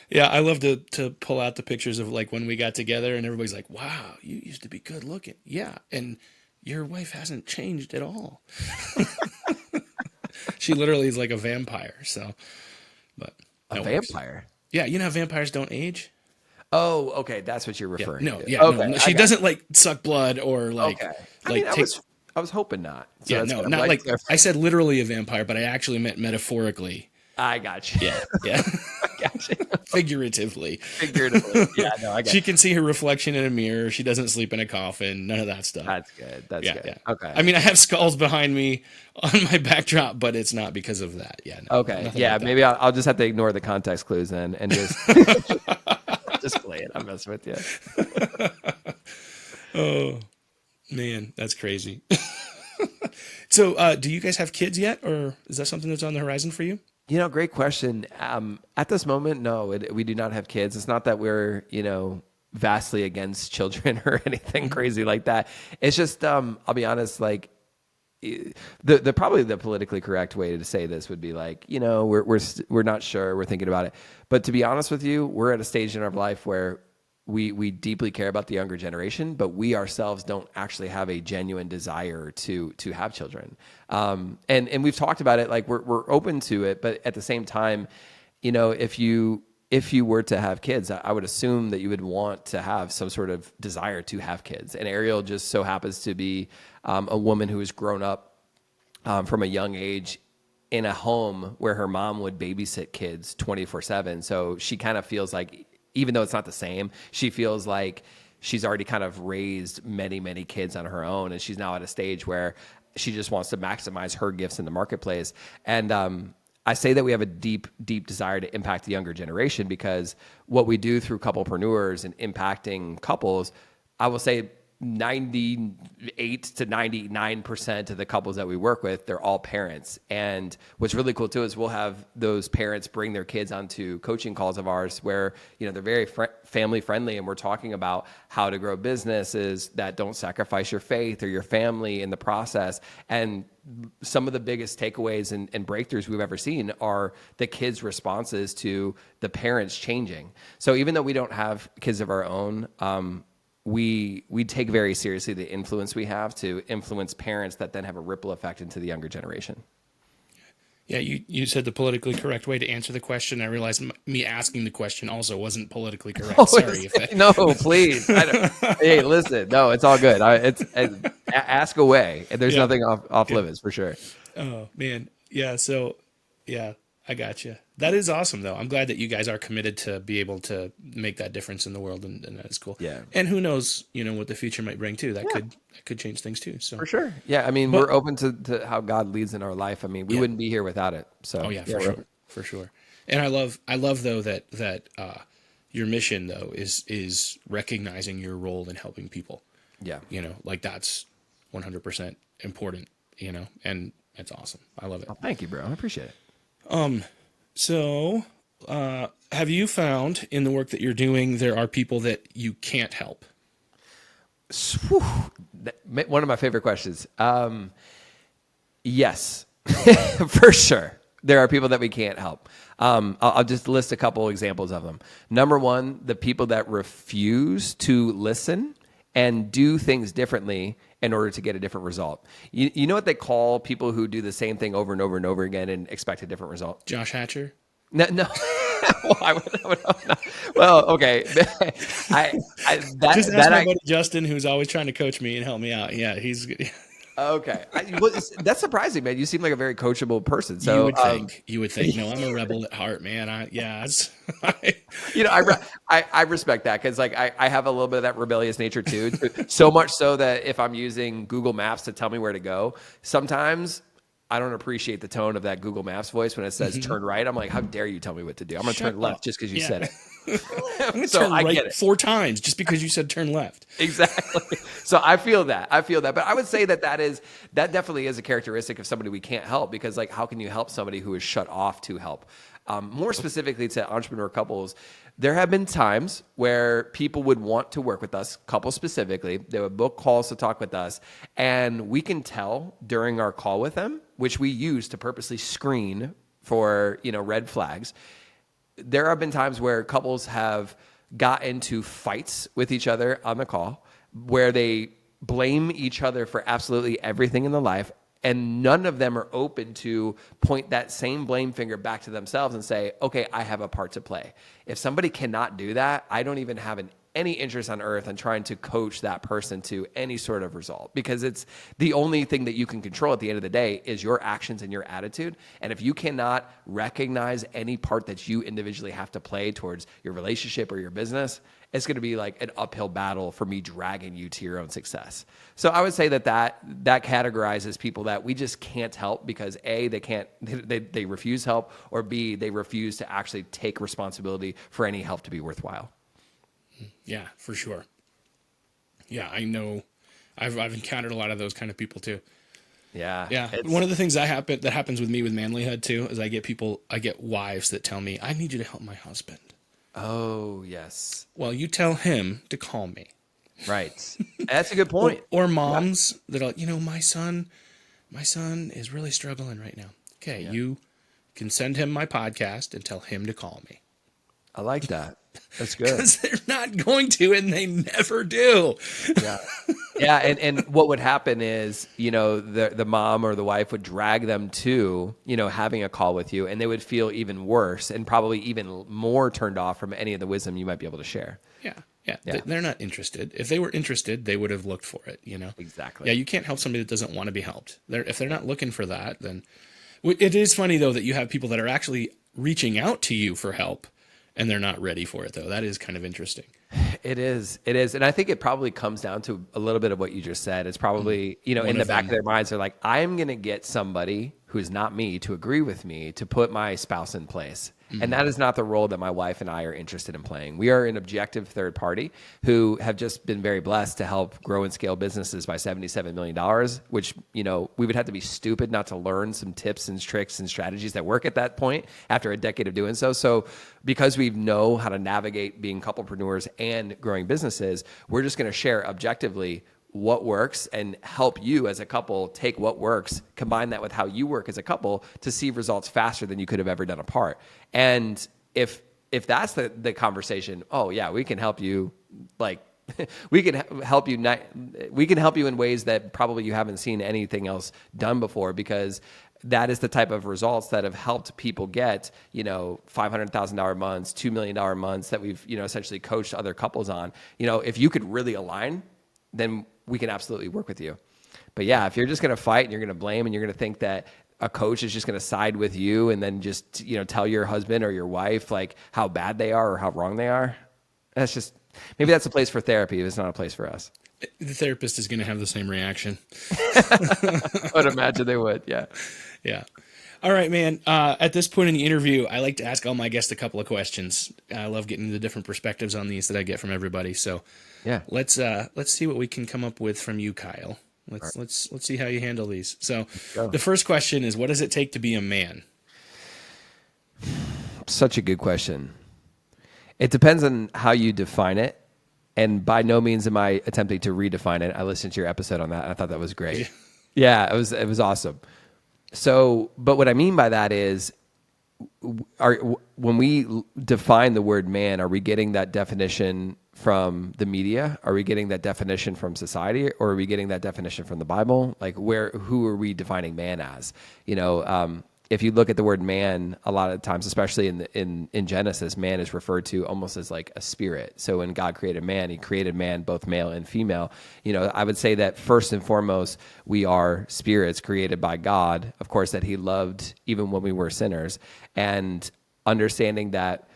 Yeah, I love to pull out the pictures of like when we got together and everybody's like, wow, you used to be good looking. Yeah, and your wife hasn't changed at all. She literally is like a vampire, so. But a vampire? Yeah, you know how vampires don't age? Oh, okay, that's what you're referring to. No, she doesn't like suck blood or like. Okay. I was hoping not. So not like I said literally a vampire, but I actually meant metaphorically. I got you. Yeah. I got you. Figuratively. Yeah, no, I got She can see her reflection in a mirror. She doesn't sleep in a coffin. None of that stuff. That's good. That's good. Yeah. Okay. I mean, I have skulls behind me on my backdrop, but it's not because of that. Yeah. No, okay. Yeah. Like maybe I'll just have to ignore the context clues then and just just play it. I'm messing with you. Oh man, that's crazy. So, do you guys have kids yet, or is that something that's on the horizon for you? Great question. At this moment, no, we do not have kids. It's not that we're, vastly against children or anything crazy like that. It's just, I'll be honest, like the probably the politically correct way to say this would be like, we're not sure, we're thinking about it. But to be honest with you, we're at a stage in our life where we deeply care about the younger generation, but we ourselves don't actually have a genuine desire to have children. And we've talked about it, like we're open to it, but at the same time, if you were to have kids, I would assume that you would want to have some sort of desire to have kids. And Ariel just so happens to be a woman who has grown up from a young age in a home where her mom would babysit kids 24/7. So she kind of feels like, even though it's not the same, she feels like she's already kind of raised many, many kids on her own. And she's now at a stage where she just wants to maximize her gifts in the marketplace. And I say that we have a deep, deep desire to impact the younger generation because what we do through Couplepreneurs and impacting couples, I will say 98 to 99% of the couples that we work with, they're all parents. And what's really cool too is we'll have those parents bring their kids onto coaching calls of ours where, they're very family friendly. And we're talking about how to grow businesses that don't sacrifice your faith or your family in the process. And some of the biggest takeaways and breakthroughs we've ever seen are the kids' responses to the parents changing. So even though we don't have kids of our own, we take very seriously the influence we have to influence parents that then have a ripple effect into the younger generation. Yeah, you said the politically correct way to answer the question. I realized me asking the question also wasn't politically correct. Oh, sorry. No, please. Hey, listen. No, it's all good. Ask away. There's nothing off limits for sure. Oh, man. Yeah, so, yeah. I got you. That is awesome, though. I'm glad that you guys are committed to be able to make that difference in the world, and that is cool. Yeah. And who knows, what the future might bring too. That could change things too. So For sure. Yeah. I mean, But- we're open to how God leads in our life. I mean, we wouldn't be here without it. So, oh yeah, for sure. And I love though that your mission though is recognizing your role in helping people. Yeah. Like that's 100% important. And it's awesome. I love it. Oh, thank you, bro. I appreciate it. So, have you found in the work that you're doing, there are people that you can't help? Whew. One of my favorite questions. Yes, for sure. There are people that we can't help. I'll just list a couple examples of them. Number one, the people that refuse to listen and do things differently in order to get a different result. You know what they call people who do the same thing over and over and over again and expect a different result? Josh Hatcher? No. Well, okay. Just ask my buddy Justin, who's always trying to coach me and help me out. Yeah, he's good. Okay. That's surprising, man. You seem like a very coachable person. So you would think. No, I'm a rebel at heart, man. I respect that because like I have a little bit of that rebellious nature too. So much so that if I'm using Google Maps to tell me where to go, sometimes I don't appreciate the tone of that Google Maps voice when it says turn right. I'm like, how dare you tell me what to do? I'm going to turn left just because you said it. I'm going to turn right 4 times just because you said turn left. Exactly. So I feel that. But I would say that definitely is a characteristic of somebody we can't help because like, how can you help somebody who is shut off to help? More specifically to entrepreneur couples, there have been times where people would want to work with us, couples specifically. They would book calls to talk with us, and we can tell during our call with them, which we use to purposely screen for red flags. There have been times where couples have got into fights with each other on the call, where they blame each other for absolutely everything in their life. And none of them are open to point that same blame finger back to themselves and say, okay, I have a part to play. If somebody cannot do that, I don't even have any interest on earth in trying to coach that person to any sort of result because it's the only thing that you can control at the end of the day is your actions and your attitude. And if you cannot recognize any part that you individually have to play towards your relationship or your business, it's going to be like an uphill battle for me dragging you to your own success. So I would say that categorizes people that we just can't help because A, they refuse help, or B, they refuse to actually take responsibility for any help to be worthwhile. Yeah, for sure. Yeah, I know. I've encountered a lot of those kind of people too. Yeah. One of the things that happens with me with Manlihood too is I get wives that tell me, I need you to help my husband. Oh, yes. Well, you tell him to call me. Right. That's a good point. Or moms that are like, my son is really struggling right now. Okay, you can send him my podcast and tell him to call me. I like that. That's good. Because they're not going to, and they never do. Yeah. And what would happen is, the mom or the wife would drag them to, having a call with you, and they would feel even worse and probably even more turned off from any of the wisdom you might be able to share. Yeah. They're not interested. If they were interested, they would have looked for it, Exactly. Yeah, you can't help somebody that doesn't want to be helped. If they're not looking for that, then... It is funny, though, that you have people that are actually reaching out to you for help, and they're not ready for it, though. That is kind of interesting. It is. And I think it probably comes down to a little bit of what you just said. It's probably, in the back of their minds, they're like, I'm going to get somebody who's not me to agree with me to put my spouse in place. And that is not the role that my wife and I are interested in playing. We are an objective third party who have just been very blessed to help grow and scale businesses by $77 million, which, we would have to be stupid not to learn some tips and tricks and strategies that work at that point after a decade of doing so. So because we know how to navigate being couplepreneurs and growing businesses, we're just going to share objectively what works and help you as a couple take what works, combine that with how you work as a couple to see results faster than you could have ever done apart. And if that's the conversation, oh yeah, we can help you. Like we can help you. We can help you in ways that probably you haven't seen anything else done before, because that is the type of results that have helped people get, $500,000 months, $2 million months that we've, essentially coached other couples on. If you could really align, then we can absolutely work with you. But yeah, if you're just going to fight and you're going to blame and you're going to think that a coach is just going to side with you and then just, tell your husband or your wife like how bad they are or how wrong they are. Maybe that's a place for therapy. It's not a place for us. The therapist is going to have the same reaction. I would imagine they would. Yeah. Yeah. All right, man. At this point in the interview, I like to ask all my guests a couple of questions. I love getting the different perspectives on these that I get from everybody. So yeah, let's see what we can come up with from you, Kyle. Let's see how you handle these. So the first question is, what does it take to be a man? Such a good question. It depends on how you define it. And by no means am I attempting to redefine it. I listened to your episode on that, and I thought that was great. Yeah, it was awesome. So, but what I mean by that is, when we define the word man, are we getting that definition from the media? Are we getting that definition from society, or are we getting that definition from the Bible? Like, who are we defining man as? If you look at the word man, a lot of times, especially in Genesis, man is referred to almost as like a spirit. So when God created man, he created man, both male and female. I would say that first and foremost, we are spirits created by God, of course, that he loved even when we were sinners. And understanding that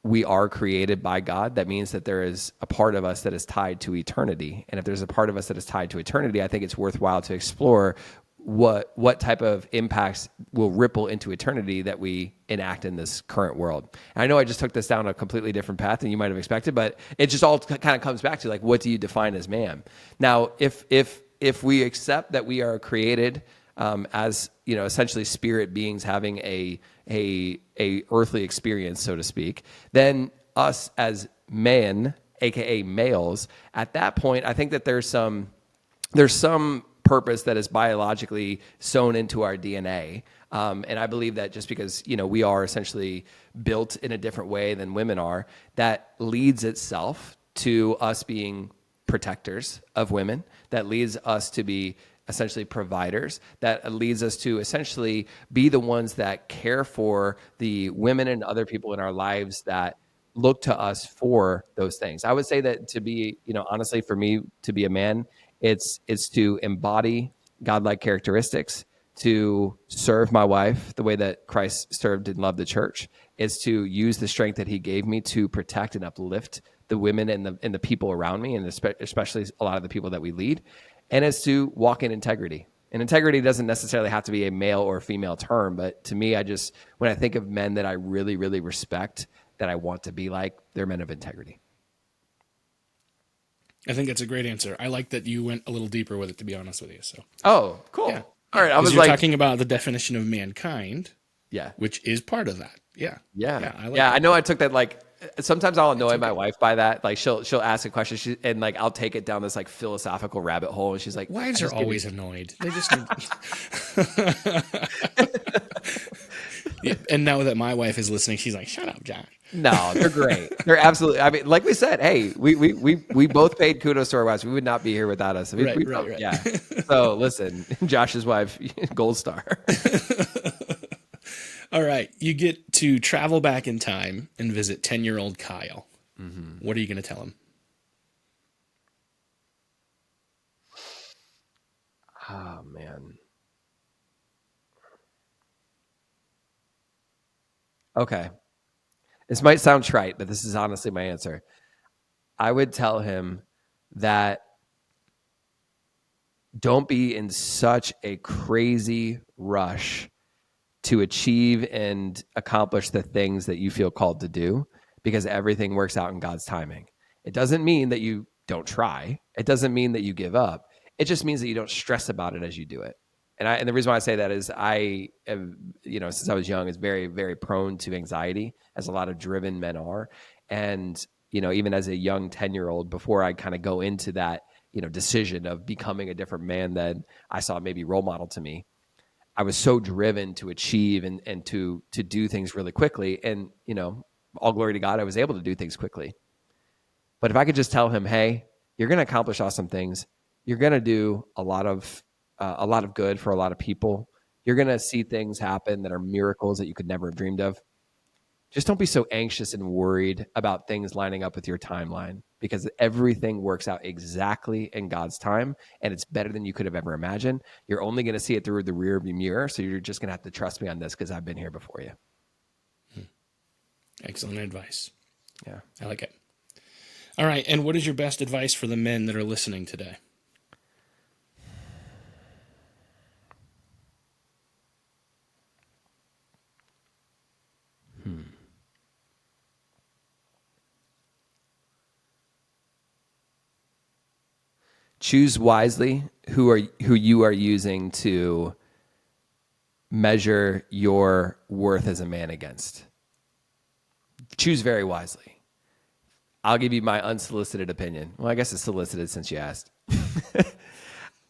we are created by God, that means that there is a part of us that is tied to eternity. And if there's a part of us that is tied to eternity, I think it's worthwhile to explore what type of impacts will ripple into eternity that we enact in this current world. And I know I just took this down a completely different path than you might have expected, but it just all kind of comes back to like, what do you define as man? Now, if we accept that we are created as essentially spirit beings having a earthly experience, so to speak, then us as men, aka males, at that point, I think that there's some purpose that is biologically sewn into our DNA. And I believe that just because, we are essentially built in a different way than women are, that leads itself to us being protectors of women, that leads us to be essentially providers, that leads us to essentially be the ones that care for the women and other people in our lives that look to us for those things. I would say that to be, honestly, for me to be a man, it's to embody godlike characteristics, to serve my wife the way that Christ served and loved the church. It's to use the strength that he gave me to protect and uplift the women and the people around me, and especially a lot of the people that we lead. And it's to walk in integrity. And integrity doesn't necessarily have to be a male or female term, but to me, when I think of men that I really, really respect, that I want to be like, they're men of integrity. I think that's a great answer. I like that you went a little deeper with it, to be honest with you. So. Oh, cool. Yeah. All right. I was you're talking about the definition of mankind. Yeah. Which is part of that. Yeah. Yeah. I like that. I know I took that sometimes I'll annoy my wife by that. Like she'll ask a question and like I'll take it down this like philosophical rabbit hole, and she's like, wives are always annoyed. They just yeah, and now that my wife is listening, she's like, shut up, Josh. No, they're great. They're absolutely. I mean, like we said, hey, we both paid kudos to our wives. We would not be here without us. Right. Yeah. So listen, Josh's wife, gold star. All right. You get to travel back in time and visit 10-year-old Kyle. Mm-hmm. What are you going to tell him? Oh, man. Okay. This might sound trite, but this is honestly my answer. I would tell him that don't be in such a crazy rush to achieve and accomplish the things that you feel called to do, because everything works out in God's timing. It doesn't mean that you don't try. It doesn't mean that you give up. It just means that you don't stress about it as you do it. And the reason why I say that is I am, since I was young, is very, very prone to anxiety, as a lot of driven men are. And, even as a young 10-year-old, before I kind of go into that, decision of becoming a different man than I saw maybe role model to me, I was so driven to achieve and to do things really quickly. And, all glory to God, I was able to do things quickly. But if I could just tell him, hey, you're going to accomplish awesome things. You're going to do a lot of good for a lot of people. You're going to see things happen that are miracles that you could never have dreamed of. just don't be so anxious and worried about things lining up with your timeline, because everything works out exactly in God's time, and it's better than you could have ever imagined. You're only going to see it through the rear view mirror, so you're just going to have to trust me on this because I've been here before you. Excellent advice. Yeah. I like it. All right. And what is your best advice for the men that are listening today? Choose wisely who you are using to measure your worth as a man against. Choose very wisely. I'll give you my unsolicited opinion. Well, I guess it's solicited since you asked.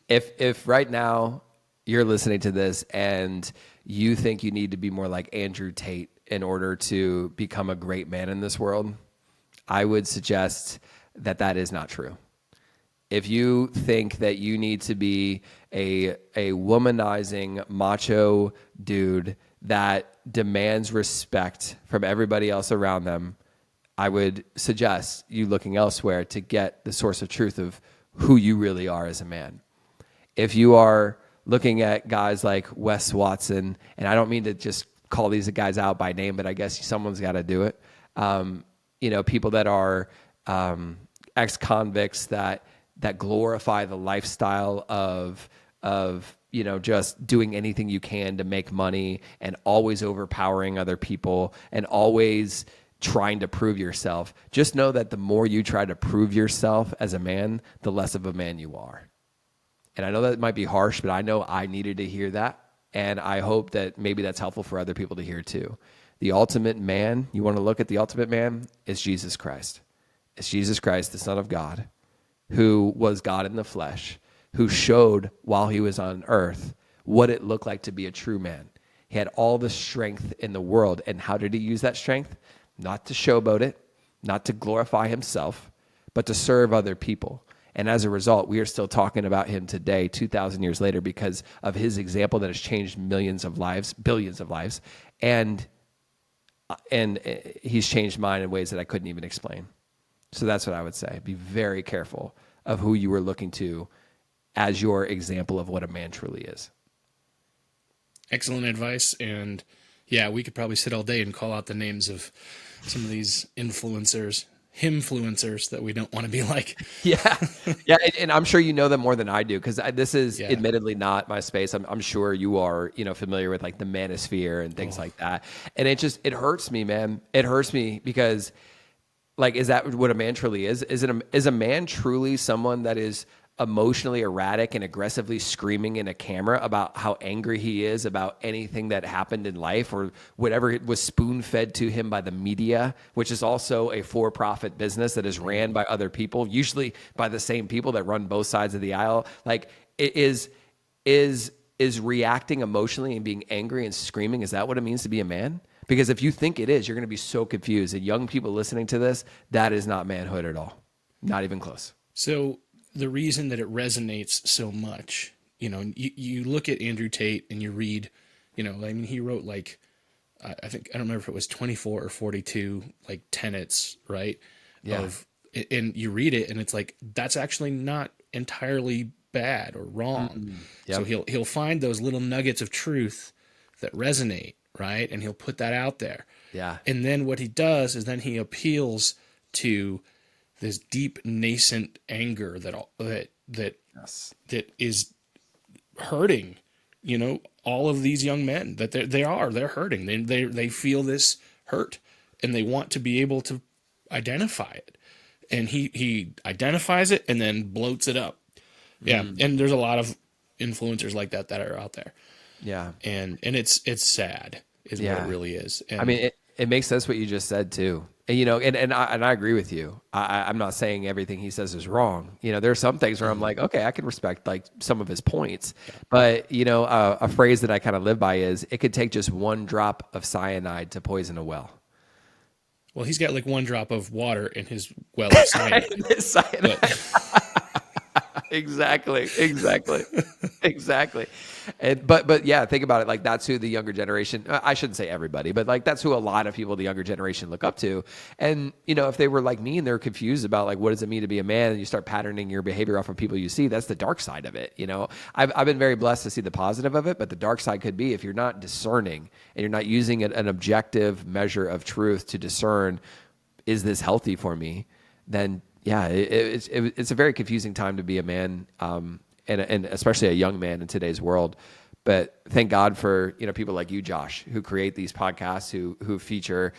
If right now you're listening to this and you think you need to be more like Andrew Tate in order to become a great man in this world, I would suggest that is not true. If you think that you need to be a womanizing macho dude that demands respect from everybody else around them, I would suggest you looking elsewhere to get the source of truth of who you really are as a man. If you are looking at guys like Wes Watson, and I don't mean to just call these guys out by name, but I guess someone's got to do it. People that are ex-convicts that glorify the lifestyle of just doing anything you can to make money and always overpowering other people and always trying to prove yourself. Just know that the more you try to prove yourself as a man, the less of a man you are. And I know that might be harsh, but I know I needed to hear that. And I hope that maybe that's helpful for other people to hear too. The ultimate man, you want to look at the ultimate man, is Jesus Christ. It's Jesus Christ, the Son of God, who was God in the flesh, who showed while he was on earth what it looked like to be a true man. He had all the strength in the world. And how did he use that strength? Not to showboat it, not to glorify himself, but to serve other people. And as a result, we are still talking about him today, 2,000 years later, because of his example that has changed millions of lives, billions of lives. And he's changed mine in ways that I couldn't even explain. So that's what I would say. Be very careful of who you are looking to as your example of what a man truly is. Excellent advice. And yeah, we could probably sit all day and call out the names of some of these himfluencers that we don't want to be like. Yeah. And I'm sure you know them more than I do, because this is admittedly not my space. I'm sure you are, familiar with like the manosphere and things like that. And it hurts me, man. It hurts me because, like, is that what a man truly is? Is a man truly someone that is emotionally erratic and aggressively screaming in a camera about how angry he is about anything that happened in life or whatever was spoon-fed to him by the media, which is also a for-profit business that is ran by other people, usually by the same people that run both sides of the aisle? Like, it is reacting emotionally and being angry and screaming, is that what it means to be a man? Because if you think it is, you're going to be so confused. And young people listening to this, that is not manhood at all. Not even close. So the reason that it resonates so much, you look at Andrew Tate and you read, he wrote like, I don't remember if it was 24 or 42, like tenets, right? Yeah. And you read it and it's like, that's actually not entirely bad or wrong. Mm-hmm. Yep. So he'll find those little nuggets of truth that resonate, right? And he'll put that out there. Yeah. And then what he does is then he appeals to this deep nascent anger that is hurting, all of these young men, that they're hurting. They feel this hurt and they want to be able to identify it. And he identifies it and then bloats it up. Yeah. And there's a lot of influencers like that are out there. Yeah. And it's sad is what it really is. And I mean, it makes sense what you just said too. And, and I agree with you. I'm not saying everything he says is wrong. There are some things where I'm like, okay, I can respect like some of his points, but a phrase that I kind of live by is it could take just one drop of cyanide to poison a well. Well, he's got like one drop of water in his well of cyanide. Exactly. And but yeah, think about it. Like that's who the younger generation, I shouldn't say everybody, but like that's who a lot of people, the younger generation, look up to. And if they were like me and they're confused about like what does it mean to be a man, and you start patterning your behavior off of people you see, that's the dark side of it. I've been very blessed to see the positive of it, but the dark side could be if you're not discerning and you're not using an objective measure of truth to discern, is this healthy for me? Then yeah, it's a very confusing time to be a man, and especially a young man in today's world. But thank God for people like you, Josh, who create these podcasts, who feature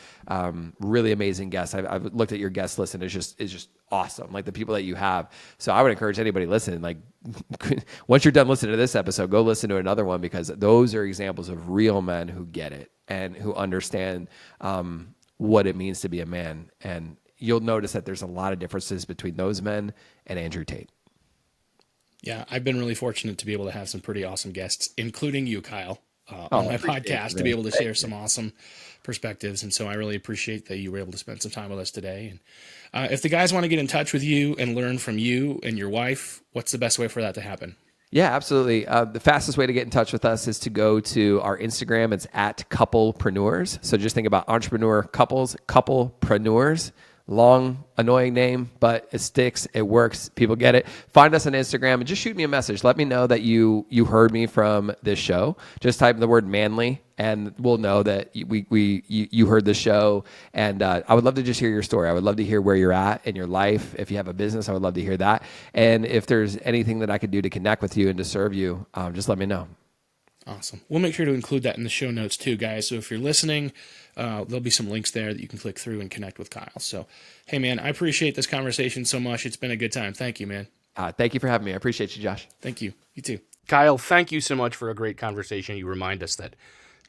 really amazing guests. I've looked at your guest list and it's just awesome. Like the people that you have. So I would encourage anybody listening, like once you're done listening to this episode, go listen to another one, because those are examples of real men who get it and who understand what it means to be a man. And you'll notice that there's a lot of differences between those men and Andrew Tate. Yeah, I've been really fortunate to be able to have some pretty awesome guests, including you, Kyle, on my podcast, to be able to share some awesome perspectives. And so I really appreciate that you were able to spend some time with us today. And if the guys want to get in touch with you and learn from you and your wife, what's the best way for that to happen? Yeah, absolutely. The fastest way to get in touch with us is to go to our Instagram. It's at CouplePreneurs. So just think about entrepreneur couples, CouplePreneurs. Long, annoying name, but it sticks. It works. People get it. Find us on Instagram and just shoot me a message. Let me know that you heard me from this show. Just type the word manly, and we'll know that you heard the show. And I would love to just hear your story. I would love to hear where you're at in your life. If you have a business, I would love to hear that. And if there's anything that I could do to connect with you and to serve you, just let me know. Awesome. We'll make sure to include that in the show notes too, guys. So if you're listening, there'll be some links there that you can click through and connect with Kyle. So, hey, man, I appreciate this conversation so much. It's been a good time. Thank you, man. Thank you for having me. I appreciate you, Josh. Thank you. You too. Kyle, thank you so much for a great conversation. You remind us that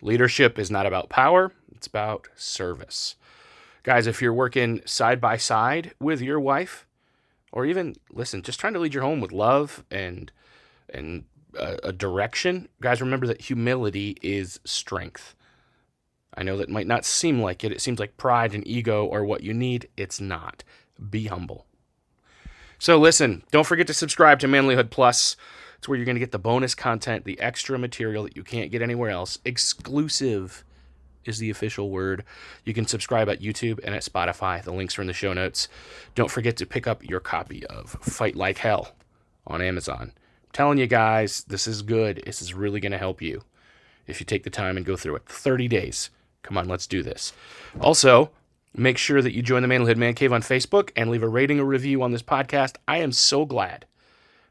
leadership is not about power. It's about service. Guys, if you're working side by side with your wife, or even, listen, just trying to lead your home with love and a direction, guys, remember that humility is strength. I know that might not seem like it. It seems like pride and ego are what you need. It's not. Be humble. So listen, don't forget to subscribe to Manlihood Plus. It's where you're going to get the bonus content, the extra material that you can't get anywhere else. Exclusive is the official word. You can subscribe at YouTube and at Spotify. The links are in the show notes. Don't forget to pick up your copy of Fight Like Hell on Amazon. Telling you guys, this is good. This is really going to help you if you take the time and go through it. 30 days. Come on, let's do this. Also, make sure that you join the Manlihood Man Cave on Facebook and leave a rating or review on this podcast. I am so glad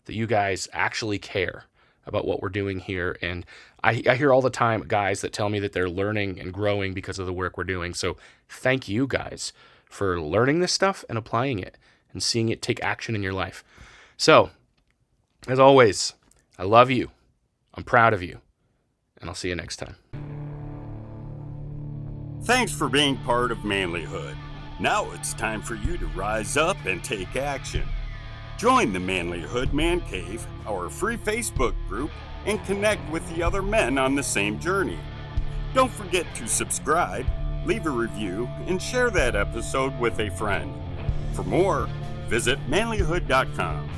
that you guys actually care about what we're doing here. And I hear all the time guys that tell me that they're learning and growing because of the work we're doing. So thank you guys for learning this stuff and applying it and seeing it take action in your life. So, as always, I love you. I'm proud of you. And I'll see you next time. Thanks for being part of Manlihood. Now it's time for you to rise up and take action. Join the Manlihood Man Cave, our free Facebook group, and connect with the other men on the same journey. Don't forget to subscribe, leave a review, and share that episode with a friend. For more, visit manlihood.com.